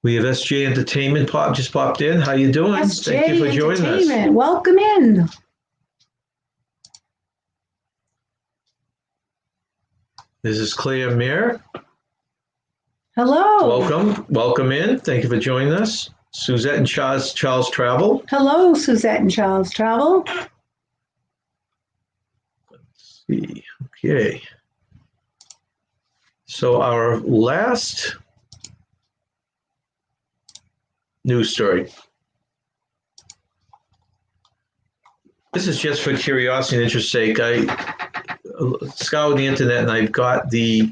SJ Entertainment just popped in. How you doing? SJ Thank you for joining us. Welcome in. This is Claire Mayer. Hello. Welcome in. Thank you for joining us. Suzette and Charles Travel. Hello, Suzette and Charles Travel. Let's see. Okay. So our last news story. This is just for curiosity and interest's sake. I scoured the internet and I've got this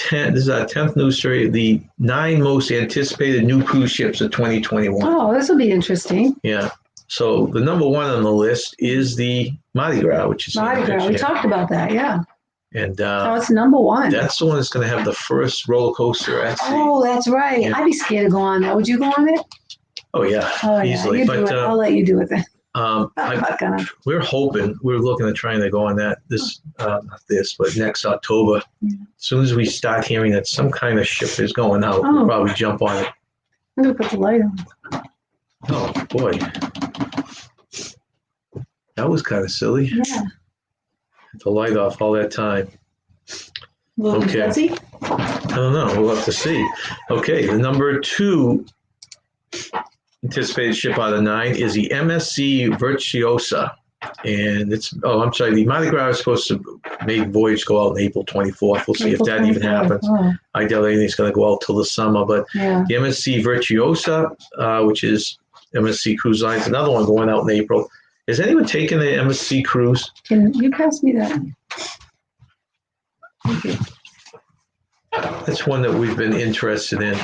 is our 10th news story, the 9 most anticipated new cruise ships of 2021. Oh, this will be interesting. Yeah. So the number 1 on the list is the Mardi Gras, which is Mardi Gras. We talked about that, yeah. And so it's number 1. That's the one that's going to have the first roller coaster at sea. Oh, that's right. Yeah. I'd be scared to go on that. Would you go on it? Oh yeah, easily. Yeah, but I'll let you do it then. We're looking at trying to go on that but next October. Yeah. As soon as we start hearing that some kind of ship is going out, we'll probably jump on it. I'm gonna put the light on. Oh boy, that was kind of silly. Yeah. The light off all that time. Okay. I don't know. We'll have to see. Okay, the number 2 anticipated ship out of 9 is the MSC Virtuosa. And the Mardi Gras is supposed to make voyage go out on April 24th. We'll see if that even happens. Oh. I doubt anything's going to go out till the summer. But the MSC Virtuosa, which is MSC Cruise Lines, another one going out in April. Has anyone taken the MSC cruise? Can you pass me that? Thank you. That's one that we've been interested in.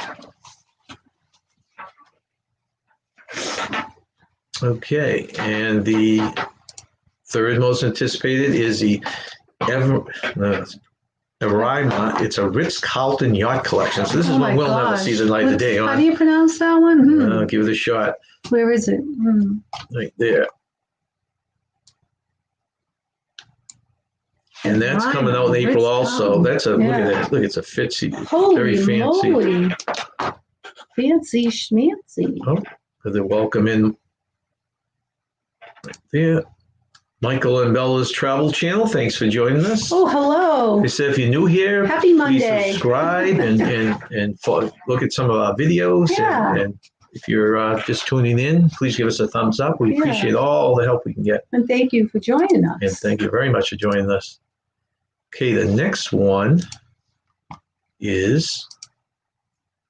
Okay, and the third most anticipated is the Everima. It's a Ritz-Carlton yacht collection. So this is one we'll never see the light of day on. How do you pronounce that one? Give it a shot. Where is it? Right there. And that's coming out in April also. That's a, look at that. Look, it's a fancy, very fancy. Moly. Fancy schmancy. Oh, they're welcome in right there. Michael and Bella's Travel Channel. Thanks for joining us. Oh, hello. They said if you're new here, Happy Monday. Please subscribe and look at some of our videos. Yeah. And if you're just tuning in, please give us a thumbs up. We appreciate all the help we can get. And thank you for joining us. And thank you very much for joining us. Okay, the next one is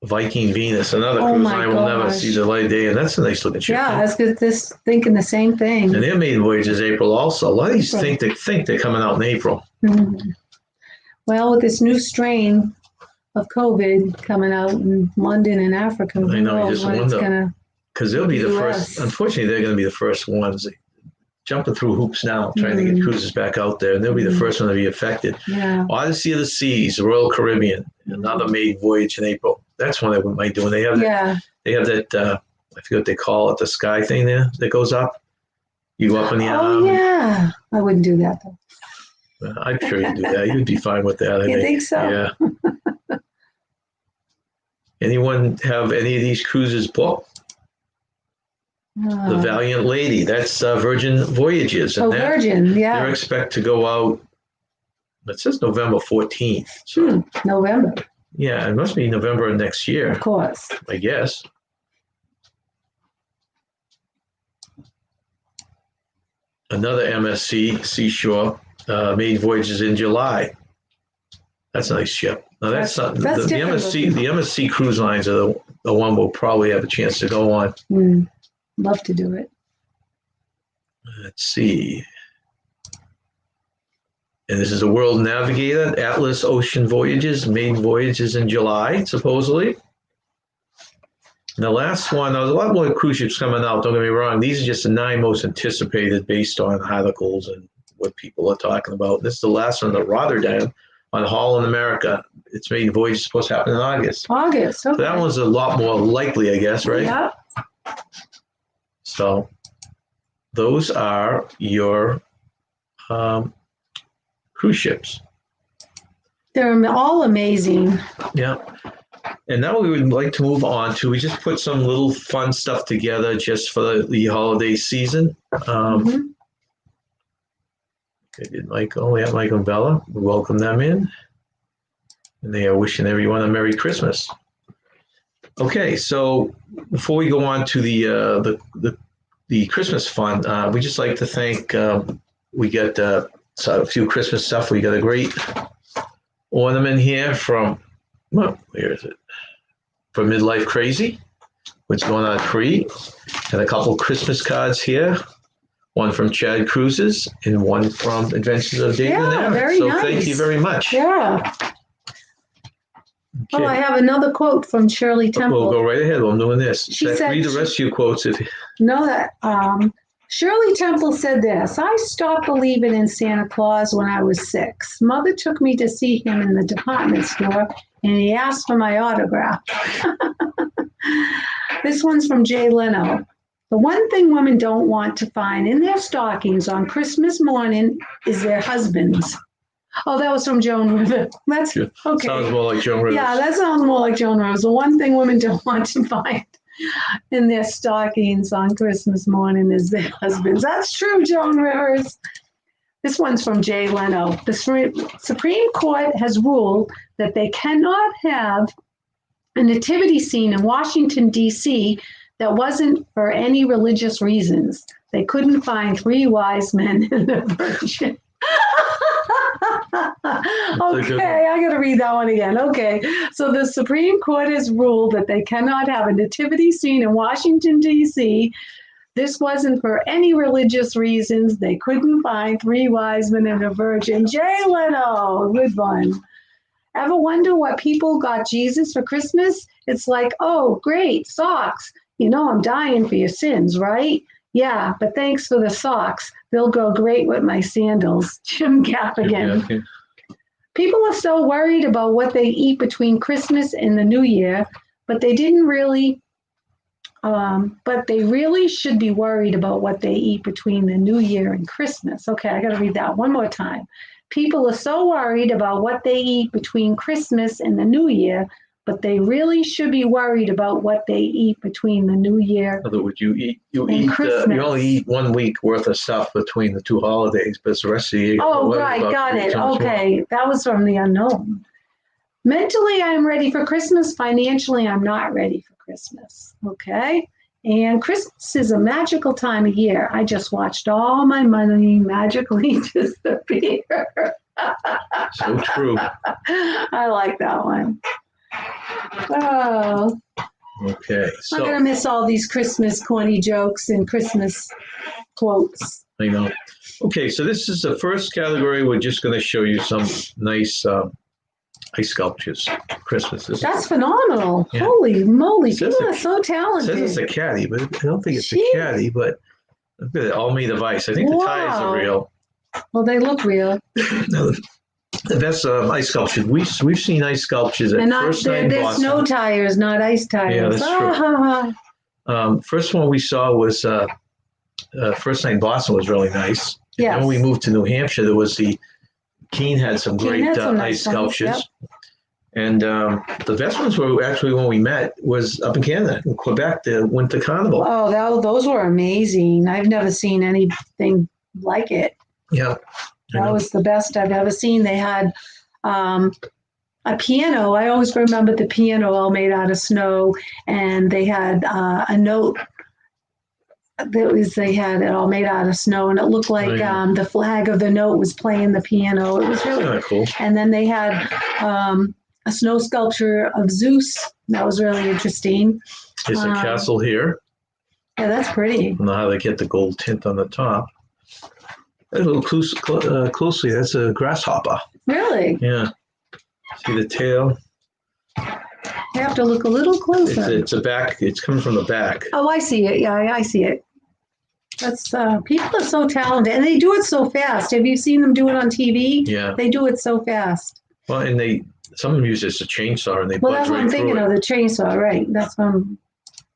Viking Venus, another cruise line will never see the light of day, and that's a nice looking ship. Yeah, I was just thinking the same thing. And their maiden voyage is April also. A lot of these think they're coming out in April. Mm-hmm. Well, with this new strain of COVID coming out in London and Africa, I know, you just wonder. Because they'll be the first, unfortunately, they're going to be the first ones jumping through hoops now, trying to get cruises back out there, and they'll be the first one to be affected. Yeah. Odyssey of the Seas, Royal Caribbean, another maiden voyage in April. That's one they might do. And they have that, they have that I forget what they call it, the sky thing there that goes up. You go up in the arm. Oh, yeah. I wouldn't do that, though. I'm sure you'd do that. You'd be fine with that. You think so? Yeah. Anyone have any of these cruises booked? The Valiant Lady, that's Virgin Voyages. And Virgin, yeah. They're expect to go out, it says November 14th. So, November. Yeah, it must be November of next year. Of course. I guess. Another MSC, Seashore, maiden voyages in July. That's a nice ship. Now that's the MSC cruise lines are the one we'll probably have a chance to go on. Love to do it. Let's see. And this is a World Navigator, Atlas Ocean Voyages, maiden voyages in July, supposedly. And the last one, there's a lot more cruise ships coming out, don't get me wrong. These are just the 9 most anticipated based on articles and what people are talking about. This is the last one, the Rotterdam on Holland America. Its maiden voyage is supposed to happen in August. Okay. So that one's a lot more likely, I guess, right? Yeah. So those are your cruise ships. They're all amazing. Yeah. And now we would like to move on to, we just put some little fun stuff together just for the holiday season. Okay, did Michael, yeah, Michael and Bella, we welcome them in. And they are wishing everyone a Merry Christmas. Okay, so before we go on to the Christmas fun, we just like to thank, we got a few Christmas stuff. We got a great ornament here from, well, where is it? From Midlife Crazy, which is going on a tree. And a couple Christmas cards here. One from Chad Cruises and one from Adventures of David and Aaron. Very nice. Thank you very much. Yeah. Okay. Oh, I have another quote from Shirley Temple. We'll go right ahead. I'm doing this. She said, read the rest of your quotes. Shirley Temple said this: I stopped believing in Santa Claus when I was 6. Mother took me to see him in the department store, and he asked for my autograph. This one's from Jay Leno. The one thing women don't want to find in their stockings on Christmas morning is their husbands. Oh, that was from Joan Rivers. That's okay. Sounds more like Joan Rivers. Yeah, that sounds more like Joan Rivers. The one thing women don't want to find in their stockings on Christmas morning is their husbands. That's true, Joan Rivers. This one's from Jay Leno. The Supreme Court has ruled that they cannot have a nativity scene in Washington, D.C. that wasn't for any religious reasons. They couldn't find 3 wise men in the Virgin. Okay, I got to read that one again. Okay, so the Supreme Court has ruled that they cannot have a nativity scene in Washington, D.C. this wasn't for any religious reasons. They couldn't find 3 wise men and a virgin. Jay Leno, good one. Ever wonder what people got Jesus for Christmas? It's like, oh, great, socks. You know I'm dying for your sins, right? Yeah, but thanks for the socks. They'll go great with my sandals. Jim Gaffigan. Yeah. People are so worried about what they eat between Christmas and the New Year, but they really should be worried about what they eat between the New Year and Christmas. Okay, I got to read that one more time. People are so worried about what they eat between Christmas and the New Year, but they really should be worried about what they eat between the New Year. In other words, you Christmas. only eat 1 week worth of stuff between the 2 holidays, but it's the rest of the year. Oh, right, got it. Okay, that was from The Unknown. Mentally, I'm ready for Christmas. Financially, I'm not ready for Christmas. Okay? And Christmas is a magical time of year. I just watched all my money magically disappear. So true. I like that one. Oh, Okay. I'm going to miss all these Christmas corny jokes and Christmas quotes. I know. Okay, so this is the first category. We're just going to show you some nice ice sculptures. Christmas. That's phenomenal. Yeah. Holy moly. Says People are it- so It talented. says it's a caddy, but I don't think it's Jeez. a caddy, but look at it, all made of ice. I think the tires Wow. are real. Well, they look real. No, that's ice sculptures. We've seen ice sculptures at And not, First Night in they're Boston. snow tires, not ice tires. Yeah, that's true. Ha, ha. First one we saw was First Night in Boston was really nice. And Yes. then when we moved to New Hampshire, there was Keene had some Keene great had some ice nice ones, sculptures. And the best ones were actually when we met was up in Canada, in Quebec, the Winter Carnival. Oh, those were amazing. I've never seen anything like it. Yeah. I That know. was the best I've ever seen. They had a piano. I always remember the piano all made out of snow, and they had a note. They had it all made out of snow, and it looked like Right. the flag of the note was playing the piano. It was That's really kind of cool. And then they had a snow sculpture of Zeus. That was really interesting. There's a castle here. Yeah, that's pretty. I don't know how they get the gold tint on the top. A little closely, that's a grasshopper. Really? Yeah. See the tail? You have to look a little closer. It's a back. It's coming from the back. Oh, I see it. Yeah, I see it. That's people are so talented, and they do it so fast. Have you seen them do it on TV? Yeah. They do it so fast. Well, and some of them use just a chainsaw and they Well, budge that's what I'm right thinking through of, it. the chainsaw, right? That's what I'm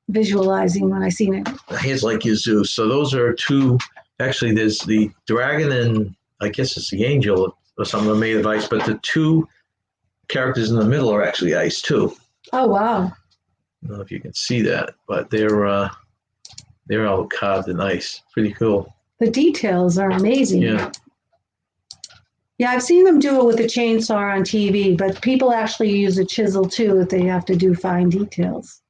visualizing when I seen it. Here's like your Zeus. So those are two. Actually, there's the dragon and I guess it's the angel or something made of ice, but the two characters in the middle are actually ice too. Oh, wow. I don't know if you can see that, but they're all carved in ice. Pretty cool. The details are amazing. Yeah. Yeah, I've seen them do it with a chainsaw on TV, but people actually use a chisel too if they have to do fine details.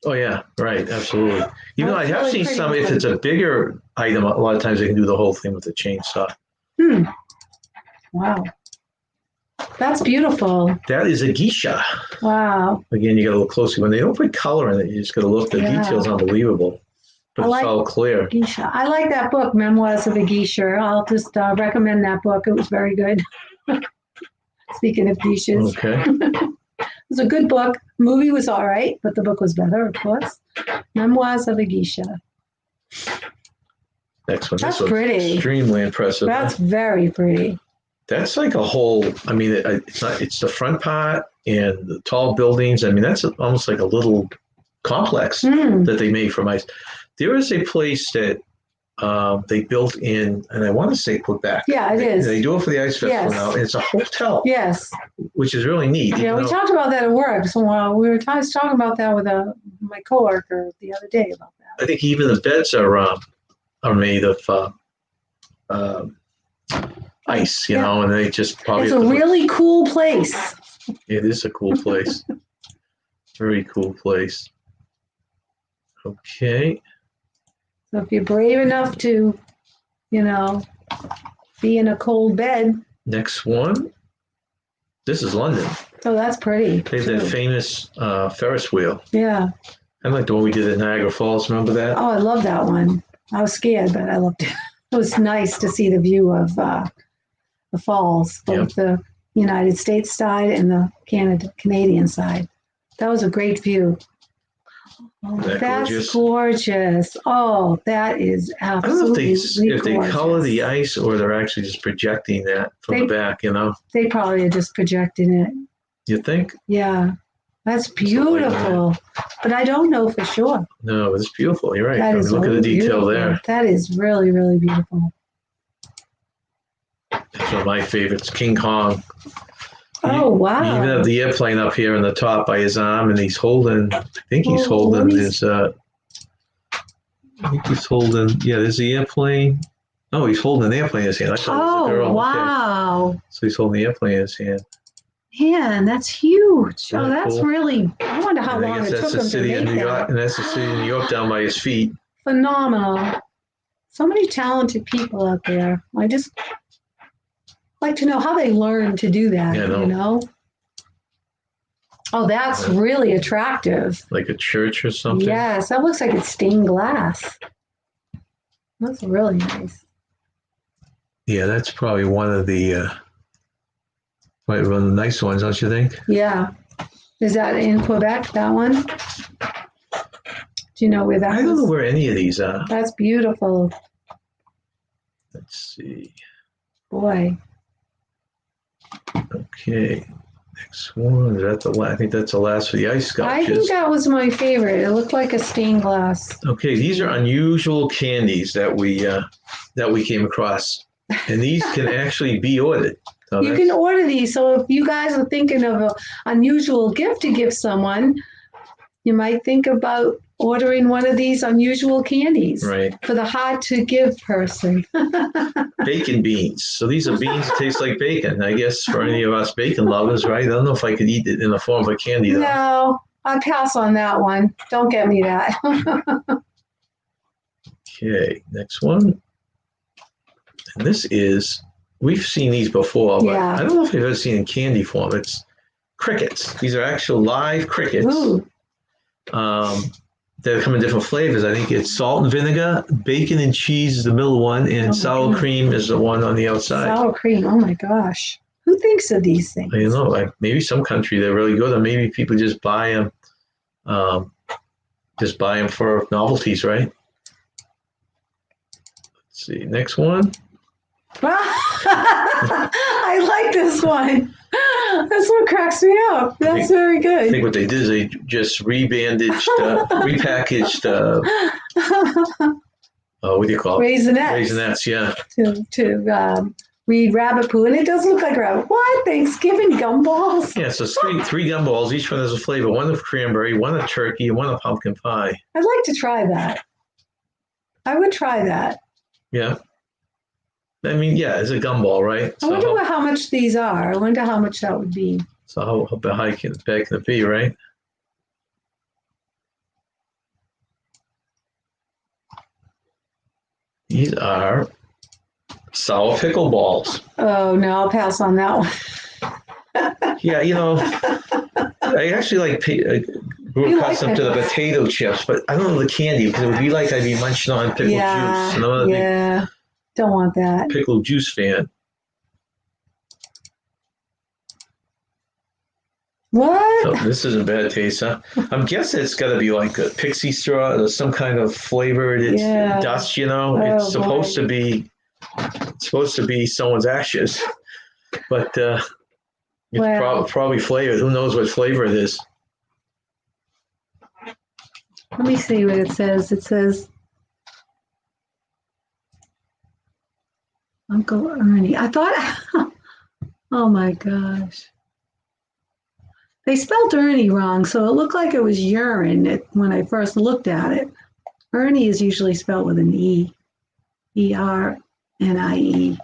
Oh yeah, right, absolutely. You know, I That's have really seen pretty some. If one. it's a bigger item, a lot of times they can do the whole thing with a chainsaw. Wow. That's beautiful. That is a geisha. Wow. Again, you got to look closely. When they don't put color in it, you just got to look. The Yeah. detail's unbelievable, but I like- it's all clear. Geisha. I like that book, Memoirs of a Geisha. I'll just recommend that book. It was very good. Speaking of geishas, Okay. it was a good book. Movie was all right, but the book was better, of course. Memoirs of a Geisha. Next one. That's This one's pretty. extremely impressive. That's very pretty. That's like a whole. I mean, it's not. It's the front part and the tall buildings. I mean, that's almost like a little complex Mm. that they made from ice. There is a place that they built in, and I want to say Quebec. Yeah, it is. They do it for the ice festival Yes. now. And it's a hotel, Yes. which is really neat. Yeah, we You know, talked about that at work. So we were talking about that with my coworker the other day about that. I think even the beds are made of ice, you Yeah. know, and they just probably. It's have a to put- really cool place. It is a cool place. Very cool place. Okay. So if you're brave enough to, be in a cold bed, Next one. This is London. oh, that's pretty. They have that too. famous Ferris wheel. Yeah. I like the one we did at Niagara Falls. Remember that? Oh, I love that one. I was scared, but I loved it. It was nice to see the view of the falls, both the United States side and the Canadian side. That was a great view. Oh, that's gorgeous. Oh, that is absolutely gorgeous. I don't know if they color the ice or they're actually just projecting that from the back, you know? They probably are just projecting it. You think? Yeah. That's beautiful. But I don't know for sure. No, it's beautiful. You're right. Look at the detail there. That is really, really beautiful. That's one of my favorites, King Kong. Oh, wow. You even have the airplane up here on the top by his arm, and he's holding, I think he's holding his, I think he's holding, there's the airplane. Oh, he's holding an airplane in his hand. I thought it was a girl. Wow. Okay. So he's holding the airplane in his hand. Man, that's huge. Oh, that's cool. Really, I wonder how long it took him to make that. And that's the city of New York down by his feet. Phenomenal. So many talented people out there. I just like to know how they learn to do that, you know? Oh, that's really attractive. Like a church or something? Yes, that looks like it's stained glass. That's really nice. Yeah, that's probably one of the nice ones, don't you think? Yeah. Is that in Quebec, that one? Do you know where that is? I don't know where any of these are. That's beautiful. Let's see. Boy. Okay. Next one. Is that the last? I think that's the last for the ice sculptures. I think that was my favorite. It looked like a stained glass. Okay, these are unusual candies that we came across. And these can actually be ordered. So you can order these. So if you guys are thinking of an unusual gift to give someone, you might think about ordering one of these unusual candies for the hard-to-give person. Bacon beans. So these are beans that taste like bacon. I guess for any of us bacon lovers, right? I don't know if I could eat it in the form of a candy, though. No, I'll pass on that one. Don't get me that. Okay, next one. And this is, we've seen these before, but I don't know if we've ever seen in candy form. It's crickets. These are actual live crickets. Ooh. They come in different flavors. I think it's salt and vinegar, bacon and cheese is the middle one, and sour cream is the one on the outside. Sour cream. Oh my gosh. Who thinks of these things? I don't know. Like maybe some country they're really good, or maybe people just buy them. Just buy them for novelties, right? Let's see. Next one. I like this one. That's what cracks me up. That's very good. I think what they did is they just repackaged, what do you call it? Raisinets. Raisinets, yeah. To read rabbit poo, and it does look like rabbit. What? Thanksgiving gumballs? Yeah, so three gumballs. Each one has a flavor. One of cranberry, one of turkey, and one of pumpkin pie. I'd like to try that. I would try that. Yeah. I mean, yeah, it's a gumball, right? I wonder how much these are. I wonder how much that would be. So how big can it be, right? These are sour pickle balls. Oh, no, I'll pass on that one. Yeah, I actually grew accustomed to the potato chips, but I don't know the candy because it would be like I'd be munching on pickle juice. Yeah. Don't want that. Pickle juice fan. What? Oh, this isn't bad taste, huh? I'm guessing it's got to be like a pixie straw or some kind of flavored dust. It's supposed to be someone's ashes, but it's probably flavored. Who knows what flavor it is? Let me see what it says. It says Uncle Ernie. I thought, oh my gosh. They spelled Ernie wrong, so it looked like it was urine when I first looked at it. Ernie is usually spelled with an E. E-R-N-I-E.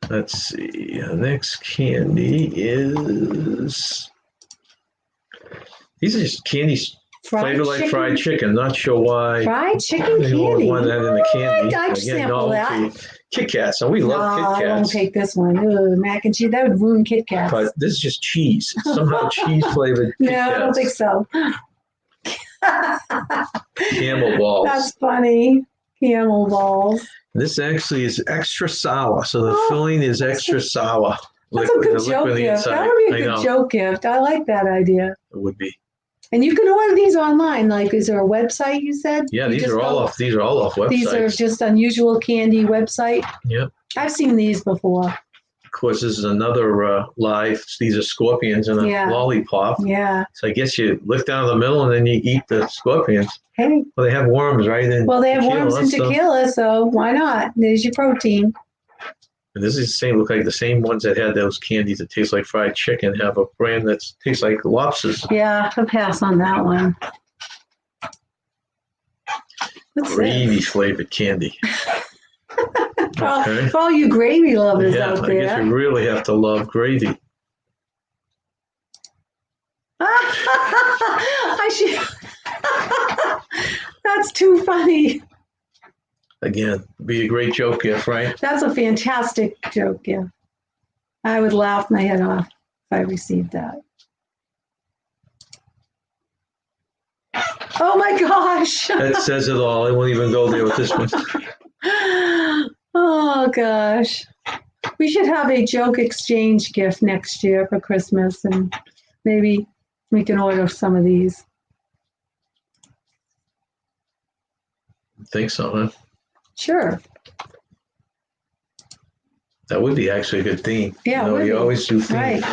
Let's see. The next candy is... These are just candy Flavor like fried chicken. Not sure why. Fried chicken They candy. want that in the candy. I'd Again, sample that. Kit Kats. And we love Kit Kats. I won't take this one. Ugh, mac and cheese. That would ruin Kit Kats. But this is just cheese. Somehow cheese flavored Kit Kats. No, I don't think so. Camel Balls. That's funny. Camel Balls. This actually is extra sour. So the filling is extra sour. That's a good joke gift. That would be a good joke gift. I like that idea. It would be. And you can order these online. Like, is there a website you said? Yeah, these are all off websites. These are just Unusual Candy website. Yep. I've seen these before. Of course, this is another live. These are scorpions in a lollipop. Yeah. So I guess you lick down the middle and then you eat the scorpions. Hey. Well, they have worms, right? Well, they have worms in tequila, so why not? There's your protein. And this is the same. Look like the same ones that had those candies that taste like fried chicken have a brand that tastes like lobsters. Yeah, I'll pass on that one. Gravy flavored candy. For all you gravy lovers out there. I guess you really have to love gravy. That's too funny. Again, be a great joke gift, right? That's a fantastic joke gift. I would laugh my head off if I received that. Oh my gosh. That says it all. I won't even go there with this one. Oh gosh. We should have a joke exchange gift next year for Christmas, and maybe we can order some of these. Think so, huh? Sure. That would be actually a good theme. Yeah, you always do theme. Right.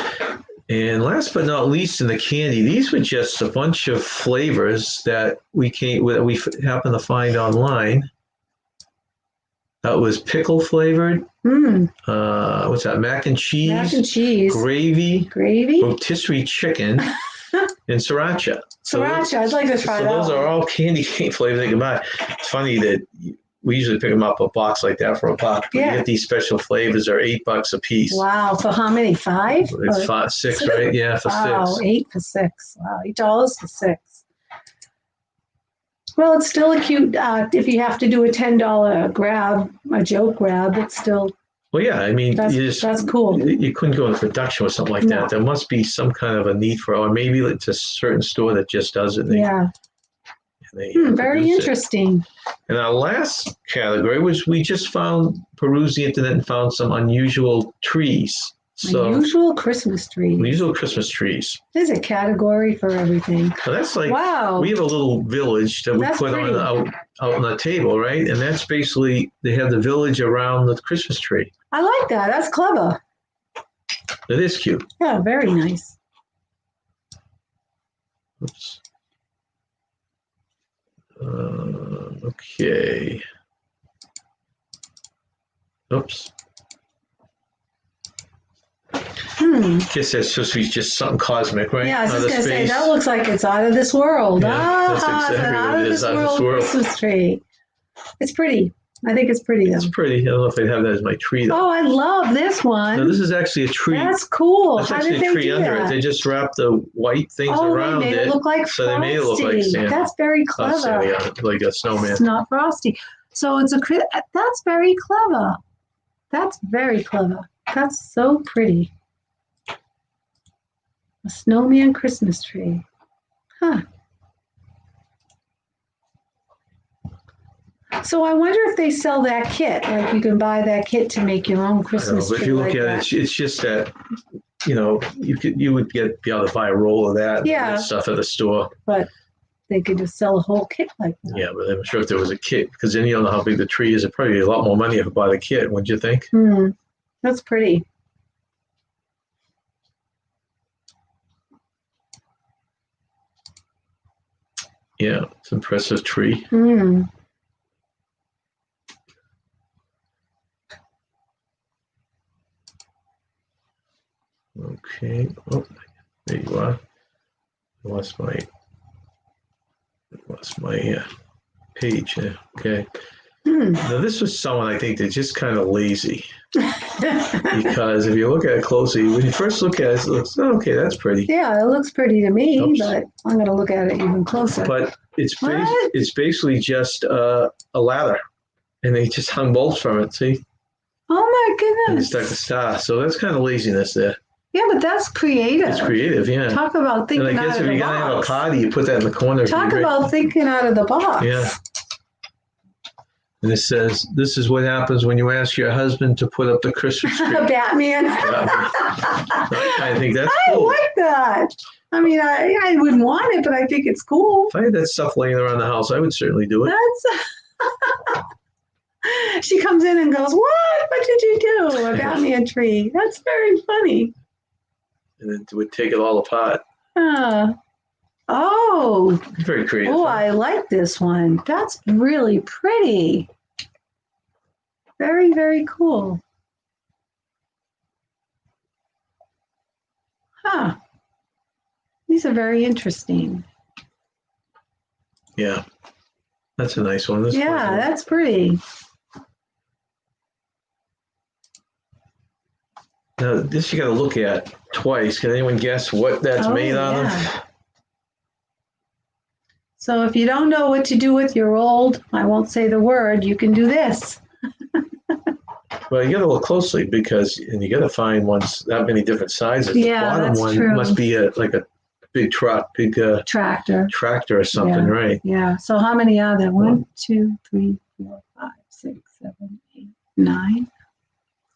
And last but not least, in the candy, these were just a bunch of flavors that we happened to find online. That was pickle flavored. What's that? Mac and cheese. Mac and cheese. Gravy. Rotisserie chicken. And sriracha. Sriracha, I'd like to try that. So those are all candy cane flavors they can buy. It's funny that we usually pick them up a box like that for $1. But you get these special flavors are $8 a piece. Wow. For how many? 5? It's 5, 6, right? Yeah, for 6. Wow, 8 for 6. Wow, $8 for 6. Well, it's still a cute. If you have to do a $10 grab, a joke grab, it's still. Well, yeah, I mean, that's cool. You couldn't go into production with something like that. There must be some kind of a need for it, or maybe it's a certain store that just does it. Very interesting. And our last category was we just perused the internet and found some unusual trees. Unusual Christmas trees. Unusual Christmas trees. There's a category for everything. So that's like, wow. We have a little village that we put out on the table, right? And that's basically, they have the village around the Christmas tree. I like that. That's clever. It is cute. Yeah, very nice. Oops. Okay. Oops. Guess that's supposed to be just something cosmic, right? Yeah, I was just going to say, that looks like it's out of this world. Yeah, that's exactly it's an out of this world Christmas tree. It's pretty. I think it's pretty, though. It's pretty. I don't know if I'd have that as my tree, though. Oh, I love this one. No, this is actually a tree. That's cool. That's actually a tree under it. They just wrapped the white things around it. They made it look like so they made it look like Santa. That's very clever. Like a snowman. It's not frosty. So it's that's very clever. That's very clever. That's so pretty. A snowman Christmas tree. Huh. So I wonder if they sell that kit. Like you can buy that kit to make your own Christmas tree. But if you look at it, it's just that, you would be able to buy a roll of that and stuff at the store. But they could just sell a whole kit like that. Yeah, but I'm sure if there was a kit, because then you don't know how big the tree is, it'd probably be a lot more money if you bought a kit, wouldn't you think? That's pretty. Yeah, it's an impressive tree. Okay. Oh, there you are. I lost my page. Okay. Now, this was someone I think that's just kind of lazy. Because if you look at it closely, when you first look at it, it looks, oh, okay, that's pretty. Yeah, it looks pretty to me, Oops. but I'm going to look at it even closer. But it's What? it's basically just a ladder. And they just hung bolts from it, see? Oh my And goodness. stuck a star. So that's kind of laziness there. Yeah, but that's creative. It's creative, yeah. Talk about And thinking I out guess of if the you're going to have a box. party, you put that in the corner. Talk about thinking out of the box. Yeah. And it says, this is what happens when you ask your husband to put up the Christmas tree. Batman. I think that's I cool. like that. I mean, I wouldn't want it, but I think it's cool. If I had that stuff laying around the house, I would certainly do it. She comes in and goes, "What? What did you do? A Batman tree." That's very funny. And then it would take it all apart. Oh, It's very creative. oh, I like this one. That's really pretty. Very, very cool. Huh. These are very interesting. Yeah. That's a nice one. This Yeah, one. that's pretty. Now, this you got to look at twice. Can anyone guess what that's made out of? So if you don't know what to do with your old, I won't say the word, you can do this. Well, you got to look closely because, and you got to find ones that many different sizes. Yeah, the bottom that's one true. must be like a big truck, big Tractor. tractor or something, right? Yeah. So how many are there? 1, 2, 3, 4, 5, 6, 7, 8, 9.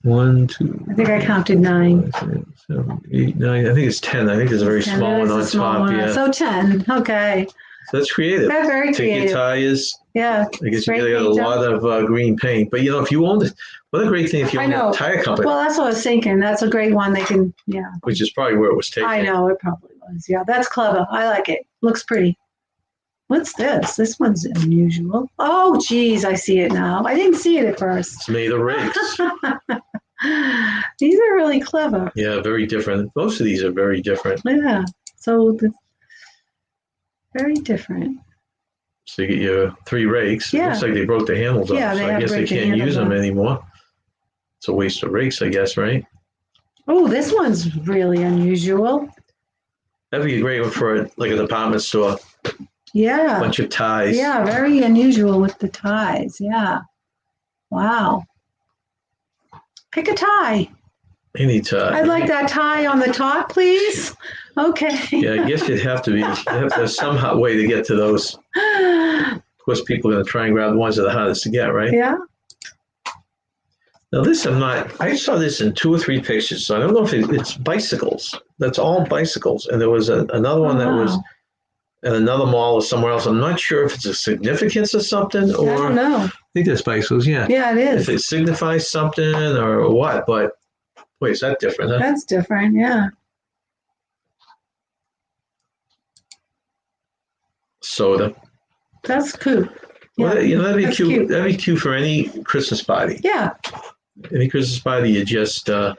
1, 2. I think I counted 9. 5, 6, 7, 8, 9. I think it's 10. I think there's a very 10, small there one is on a small top. one. Yeah. So 10. Okay. So that's creative. That's very Take your creative. tires. Yeah. I guess Spray you got a paint lot of green paint. But, if you owned it, what a great thing if you I owned know. a tire company, Well, that's what I was thinking. That's a great one. They can, which is probably where it was taken. I know, it probably was. Yeah, that's clever. I like it. Looks pretty. What's this? This one's unusual. Oh, geez, I see it now. I didn't see it at first. It's made of rakes. These are really clever. Yeah, very different. Most of these are very different. Yeah, very different. So you get your 3 rakes. It Yeah. looks like they broke the handles off. Yeah, So they I have guess they broke the can't use handles them off. anymore. It's a waste of rakes, I guess, right? Oh, this one's really unusual. That'd be a great one for like a department store. Yeah. Bunch of ties. Yeah, very unusual with the ties. Yeah. Wow. Pick a tie. Any tie. I'd like that tie on the top, please. Okay. Yeah, I guess you'd have to be. You have to have somehow way to get to those. Of course, people are going to try and grab the ones that are the hardest to get, right? Yeah. Now this I saw this in 2 or 3 pictures, so I don't know if it's bicycles. That's all bicycles. And there was another one that was at another mall or somewhere else. I'm not sure if it's a significance of something or I don't know. I think that's bicycles, yeah. Yeah, it If is. it signifies something or what, but wait, is that different, huh? That's different. Yeah. Soda. That's cool. Well, that'd be that's cute. cute. That'd be cute for any Christmas party. Yeah. Any Christmas party, you just How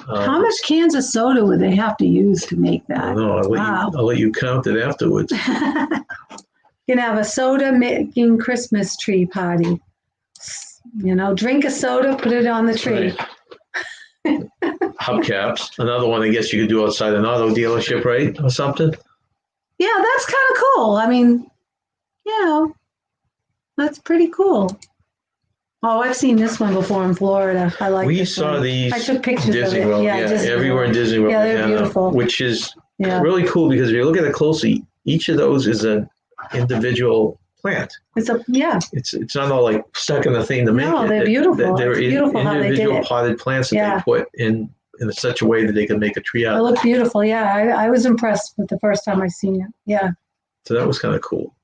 much cans of soda would they have to use to make I that? don't know. I'll let you count it afterwards. You can have a soda making Christmas tree party. Drink a soda, put it on the tree. Right. Hubcaps. Another one I guess you could do outside an auto dealership, right? Or something. Yeah, that's kind of cool. I mean, that's pretty cool. Oh, I've seen this one before in Florida. I like We this saw one. these I took pictures Disney of it. World. Yeah, Disney everywhere in World. Disney World. Yeah, they're beautiful. Which is Yeah. really cool because if you look at it closely, each of those is an individual plant. It's not all like stuck in the thing to make it. No, they're beautiful. They're It's beautiful how they did individual it. potted plants that they put in such a way that they can make a tree They out. look beautiful. Yeah, I was impressed with the first time I seen it. Yeah. So that was kind of cool.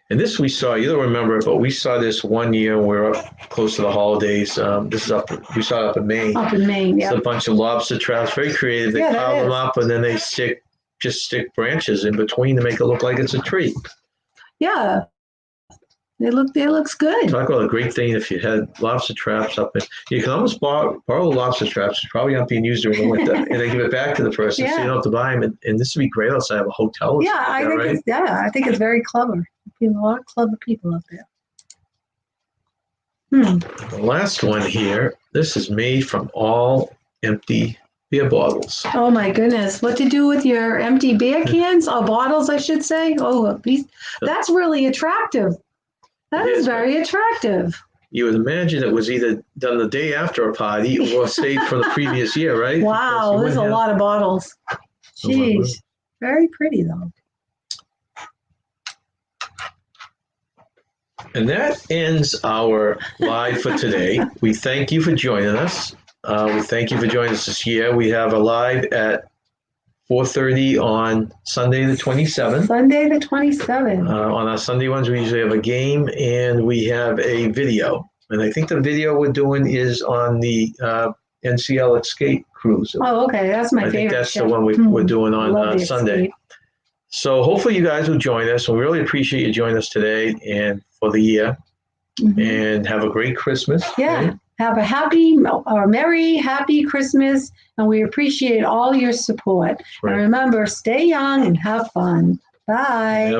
And this we saw, you don't remember it, but we saw this one year when we were up close to the holidays. We saw it up in Maine. Up in Maine, It's yeah. a bunch of lobster traps, very creative. They Yeah, that pile them is. up and then they stick branches in between to make it look like it's a tree. Yeah. It looks good. Talk about a great thing if you had lobster traps up. You can almost borrow lobster traps. They probably aren't being used during the winter, and they give it back to the person, so you don't have to buy them. And this would be great outside of a hotel. Yeah, I think it's very clever. A lot of clever people up there. The last one here. This is made from all empty beer bottles. Oh my goodness! What to do with your empty beer cans or bottles, I should say? Oh, that's really attractive. That is very attractive. You would imagine it was either done the day after a party or saved from the previous year, right? Wow, there's a lot of bottles. Jeez, very pretty though. And that ends our live for today. We thank you for joining us. We thank you for joining us this year. We have a live at 4:30 on Sunday the 27th. Sunday the 27th. On our Sunday ones, we usually have a game and we have a video. And I think the video we're doing is on the NCL Escape Cruise. Oh, okay. That's my favorite. I think that's show. the one we're doing on Sunday. Escape. So hopefully you guys will join us. We really appreciate you joining us today and for the year. And have a great Christmas. Yeah. Right? Have a merry, happy Christmas. And we appreciate all your support. Right. And remember, stay young and have fun. Bye.